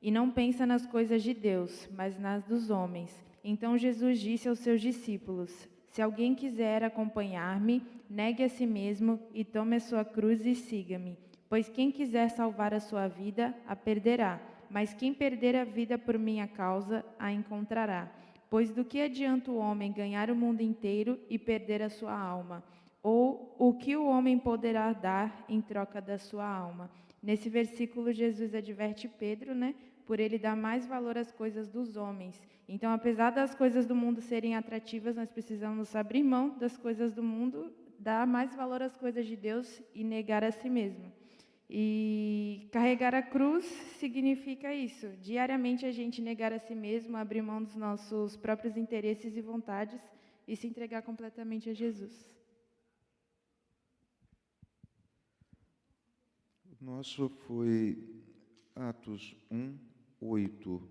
E não pensa nas coisas de Deus, mas nas dos homens. Então Jesus disse aos seus discípulos: se alguém quiser acompanhar-me, negue a si mesmo e tome a sua cruz e siga-me. Pois quem quiser salvar a sua vida, a perderá. Mas quem perder a vida por minha causa, a encontrará. Pois do que adianta o homem ganhar o mundo inteiro e perder a sua alma? Ou o que o homem poderá dar em troca da sua alma? Nesse versículo, Jesus adverte Pedro, por ele dar mais valor às coisas dos homens. Então, apesar das coisas do mundo serem atrativas, nós precisamos abrir mão das coisas do mundo, dar mais valor às coisas de Deus e negar a si mesmo. E carregar a cruz significa isso, diariamente a gente negar a si mesmo, abrir mão dos nossos próprios interesses e vontades e se entregar completamente a Jesus. O nosso foi Atos 1, 8.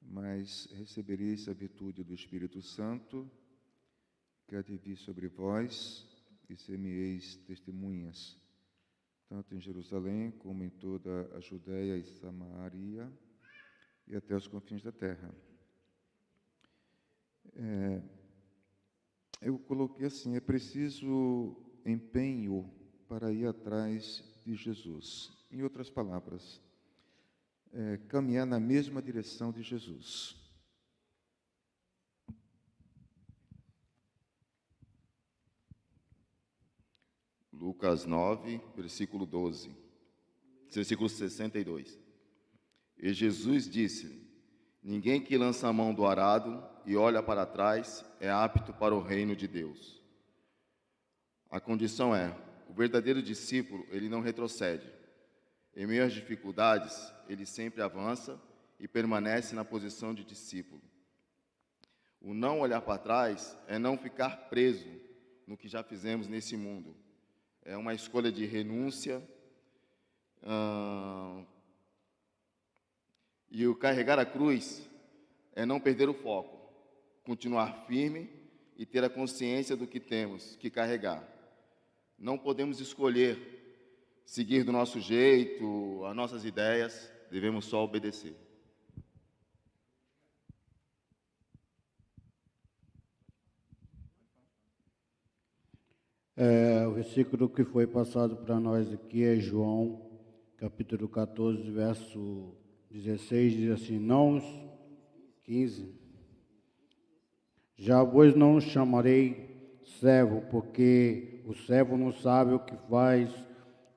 Mas recebereis a virtude do Espírito Santo, que há de vir sobre vós, e ser-me-eis testemunhas, tanto em Jerusalém, como em toda a Judéia e Samaria, e até os confins da terra. Eu coloquei assim, é preciso empenho para ir atrás de Jesus. Em outras palavras, caminhar na mesma direção de Jesus. Lucas 9, versículo 12, versículo 62. E Jesus disse: ninguém que lança a mão do arado e olha para trás é apto para o reino de Deus. A condição é, o verdadeiro discípulo, ele não retrocede. Em meio às dificuldades, ele sempre avança e permanece na posição de discípulo. O não olhar para trás é não ficar preso no que já fizemos nesse mundo. É uma escolha de renúncia. E o carregar a cruz é não perder o foco, continuar firme e ter a consciência do que temos que carregar. Não podemos escolher seguir do nosso jeito, as nossas ideias, devemos só obedecer. O versículo que foi passado para nós aqui é João, capítulo 14, verso 16, diz assim, não, 15, já vos não chamarei servo, porque o servo não sabe o que faz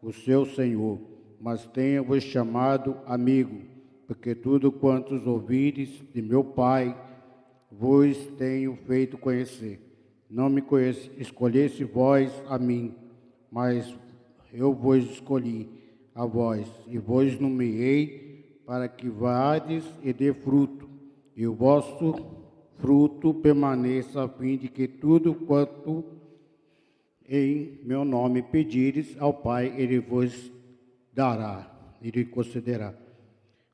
o seu Senhor, mas tenho-vos chamado amigo, porque tudo quanto ouvires de meu Pai, vos tenho feito conhecer. Não me escolheste vós a mim, mas eu vos escolhi a vós, e vos nomeei para que vades e dê fruto, e o vosso fruto permaneça, a fim de que tudo quanto em meu nome pedires ao Pai, Ele vos dará, Ele concederá.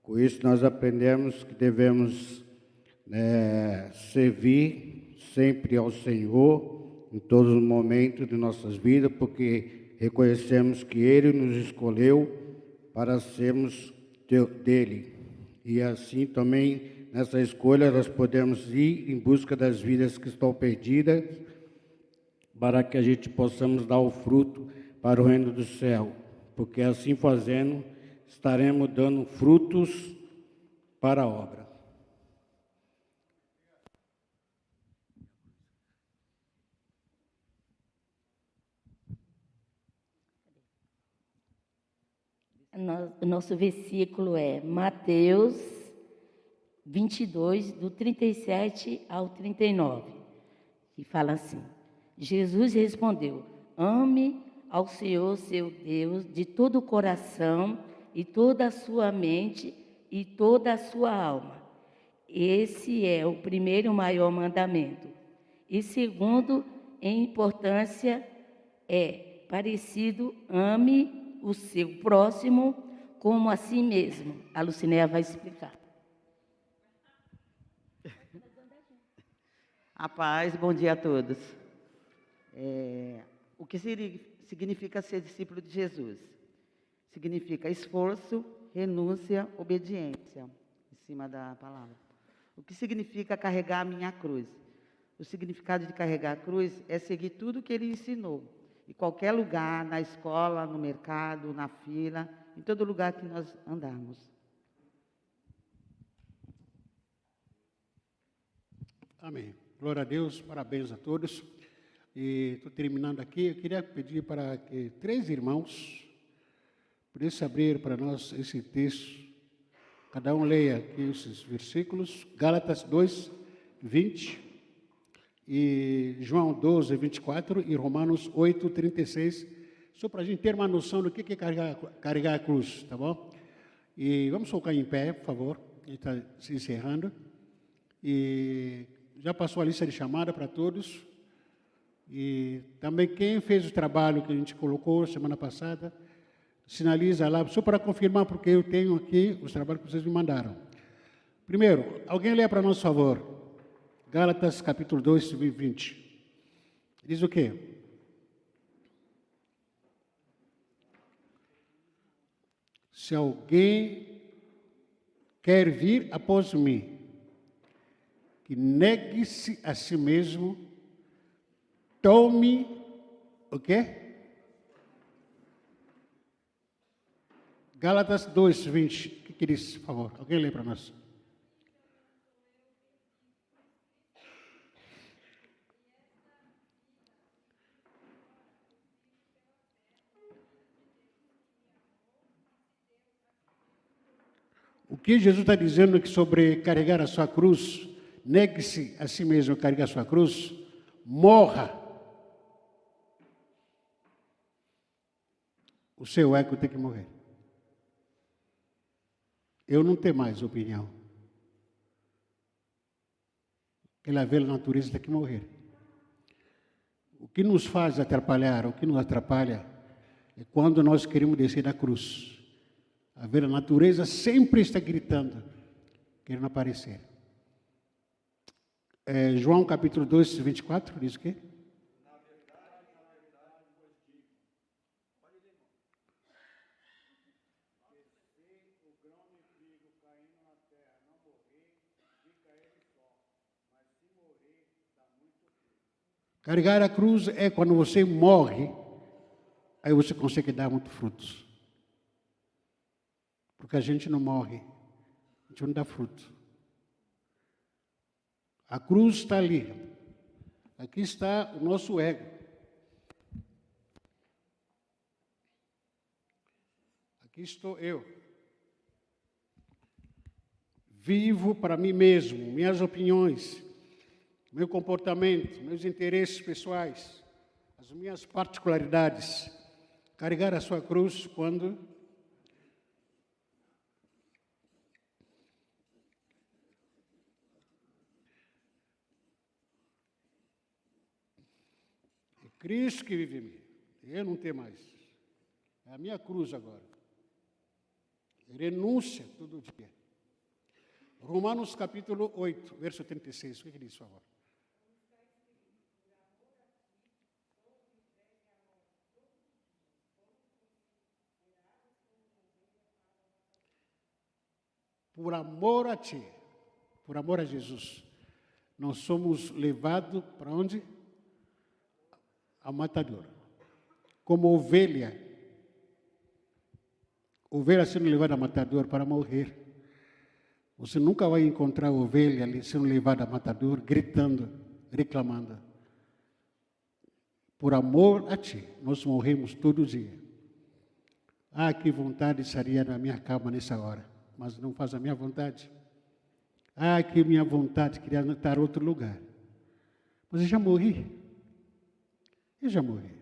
Com isso nós aprendemos que devemos servir sempre ao Senhor, em todos os momentos de nossas vidas, porque reconhecemos que Ele nos escolheu para sermos dele. E assim também, nessa escolha, nós podemos ir em busca das vidas que estão perdidas, para que a gente possamos dar o fruto para o reino do céu, porque assim fazendo, estaremos dando frutos para a obra. O nosso versículo é Mateus 22, do 37 ao 39, que fala assim, Jesus respondeu, ame ao Senhor, seu Deus, de todo o coração e toda a sua mente e toda a sua alma. Esse é o primeiro e maior mandamento. E segundo, em importância, é parecido, ame o seu próximo como a si mesmo. A Lucinéia vai explicar. A paz, bom dia a todos. O que significa ser discípulo de Jesus? Significa esforço, renúncia, obediência, em cima da palavra. O que significa carregar a minha cruz? O significado de carregar a cruz é seguir tudo que ele ensinou. Em qualquer lugar, na escola, no mercado, na fila, em todo lugar que nós andarmos. Amém. Glória a Deus, parabéns a todos. E estou terminando aqui, eu queria pedir para que 3 irmãos pudessem abrir para nós esse texto Cada um leia aqui esses versículos. Gálatas 2, 20, e João 12, 24 e Romanos 8, 36. Só para a gente ter uma noção do que é carregar a cruz, tá bom? E vamos colocar em pé, por favor. Ele está se encerrando. E já passou a lista de chamada para todos. E também quem fez o trabalho que a gente colocou semana passada, sinaliza lá, só para confirmar, porque eu tenho aqui os trabalhos que vocês me mandaram. Primeiro, alguém lê para nós, por favor. Gálatas, capítulo 2, 20. Diz o quê? Se alguém quer vir após mim, que negue-se a si mesmo, tome o quê? Gálatas 2, 20. O que diz, por favor? Alguém lê para nós. O que Jesus está dizendo é que sobre carregar a sua cruz, negue-se a si mesmo carregar a sua cruz, morra. O seu ego tem que morrer. Eu não tenho mais opinião. Aquela velha natureza tem que morrer. O que nos faz atrapalhar, o que nos atrapalha, é quando nós queremos descer da cruz. A velha natureza sempre está gritando, querendo aparecer. João capítulo 2, 24, diz o quê? Carregar a cruz é quando você morre, aí você consegue dar muitos frutos. Porque a gente não morre, a gente não dá fruto. A cruz está ali. Aqui está o nosso ego. Aqui estou eu. Vivo para mim mesmo, minhas opiniões, meu comportamento, meus interesses pessoais, as minhas particularidades. Carregar a sua cruz quando Cristo que vive em mim. Eu não tenho mais. É a minha cruz agora. Renúncia todo dia. Romanos capítulo 8, verso 36. O que diz, por favor? Por amor a ti, por amor a Jesus, nós somos levados para onde? Ao matador. Como ovelha. Ovelha sendo levada ao matador para morrer. Você nunca vai encontrar ovelha ali sendo levada ao matador, gritando, reclamando. Por amor a ti, nós morremos todo dia. Ah, que vontade estaria na minha cama nessa hora, mas não faz a minha vontade. Ah, que minha vontade queria estar em outro lugar. Mas eu já morri. Eu já morri.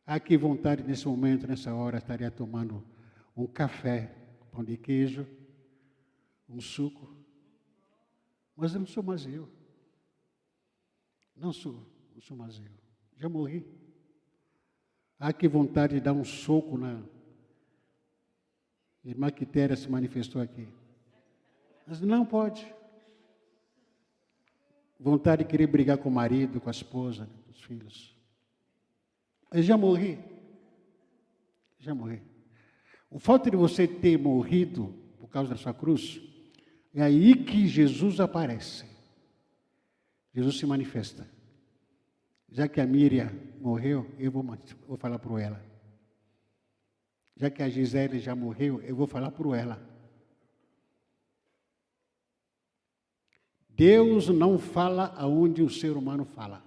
Ah, que vontade nesse momento, nessa hora, estaria tomando um café, pão de queijo, um suco. Mas eu não sou mais eu. Não sou mais eu. Já morri. Ah, que vontade de dar um soco na irmã Quitéria se manifestou aqui. Mas não pode. Vontade de querer brigar com o marido, com a esposa, com os filhos. Eu já morri. Já morri. O fato de você ter morrido por causa da sua cruz, é aí que Jesus aparece. Jesus se manifesta. Já que a Miriam morreu, eu vou falar por ela. Já que a Gisele já morreu, eu vou falar por ela. Deus não fala aonde o ser humano fala.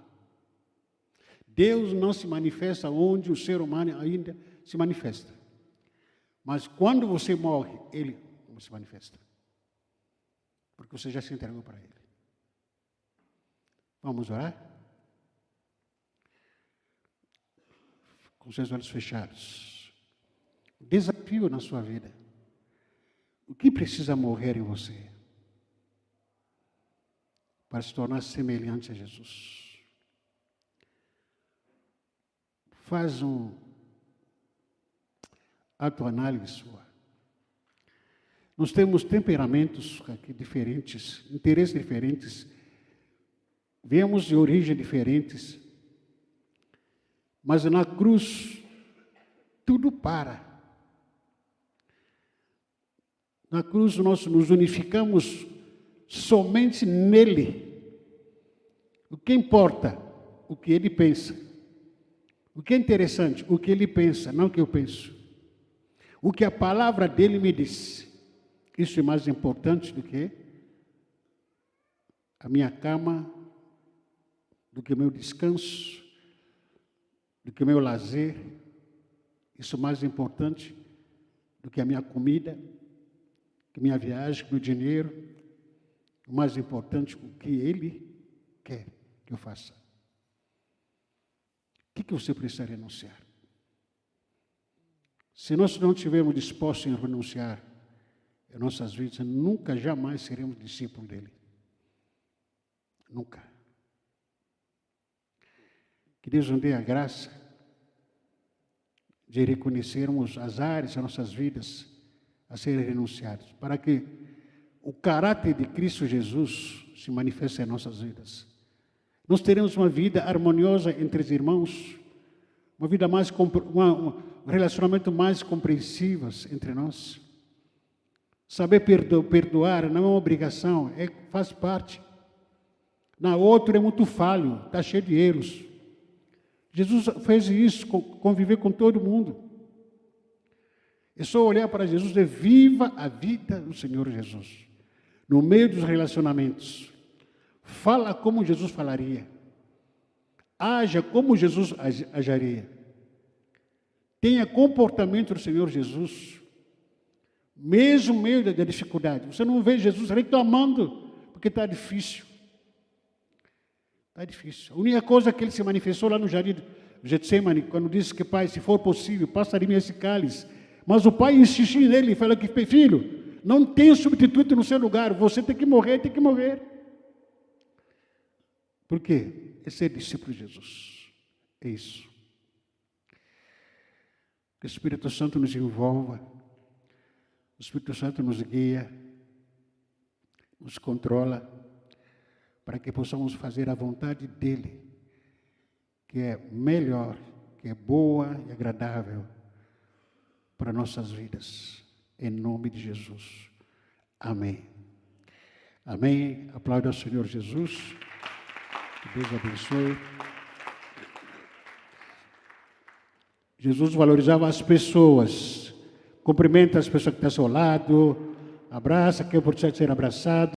Deus não se manifesta onde o ser humano ainda se manifesta. Mas quando você morre, ele como se manifesta. Porque você já se entregou para Ele. Vamos orar? Com seus olhos fechados. Desafio na sua vida. O que precisa morrer em você para se tornar semelhante a Jesus? Faz um autoanálise sua. Nós temos temperamentos aqui diferentes, interesses diferentes, viemos de origem diferentes, mas na cruz tudo para. Na cruz nós nos unificamos somente nele. O que importa? O que ele pensa. O que é interessante? O que ele pensa, não o que eu penso. O que a palavra dele me diz. Isso é mais importante do que a minha cama, do que o meu descanso, do que o meu lazer. Isso é mais importante do que a minha comida, que a minha viagem, que o meu dinheiro. O mais importante é o que ele quer que eu faça. O que você precisa renunciar? Se nós não estivermos dispostos em renunciar em nossas vidas, nunca, jamais seremos discípulos dele. Nunca. Que Deus nos dê a graça de reconhecermos as áreas das nossas vidas a serem renunciadas, para que o caráter de Cristo Jesus se manifeste em nossas vidas. Nós teremos uma vida harmoniosa entre os irmãos, uma vida mais, um relacionamento mais compreensível entre nós. Saber perdoar não é uma obrigação, faz parte. Na outra é muito falho, está cheio de erros. Jesus fez isso, conviver com todo mundo. É só olhar para Jesus e viva a vida do Senhor Jesus. No meio dos relacionamentos. Fala como Jesus falaria. Haja como Jesus agiria. Tenha comportamento do Senhor Jesus. Mesmo no meio da dificuldade. Você não vê Jesus reclamando, porque está difícil. Está difícil. A única coisa que ele se manifestou lá no jardim de Getsemane, quando disse que, Pai, se for possível, passa de mim esse cálice. Mas o pai insistiu nele e falou que, filho, não tem substituto no seu lugar, você tem que morrer, tem que morrer. Por quê? É ser discípulo de Jesus. É isso. Que o Espírito Santo nos envolva, o Espírito Santo nos guia, nos controla, para que possamos fazer a vontade dEle, que é melhor, que é boa e agradável para nossas vidas. Em nome de Jesus. Amém. Amém. Aplauda ao Senhor Jesus. Que Deus abençoe. Jesus valorizava as pessoas. Cumprimenta as pessoas que estão ao seu lado. Abraça quem precisa ser abraçado.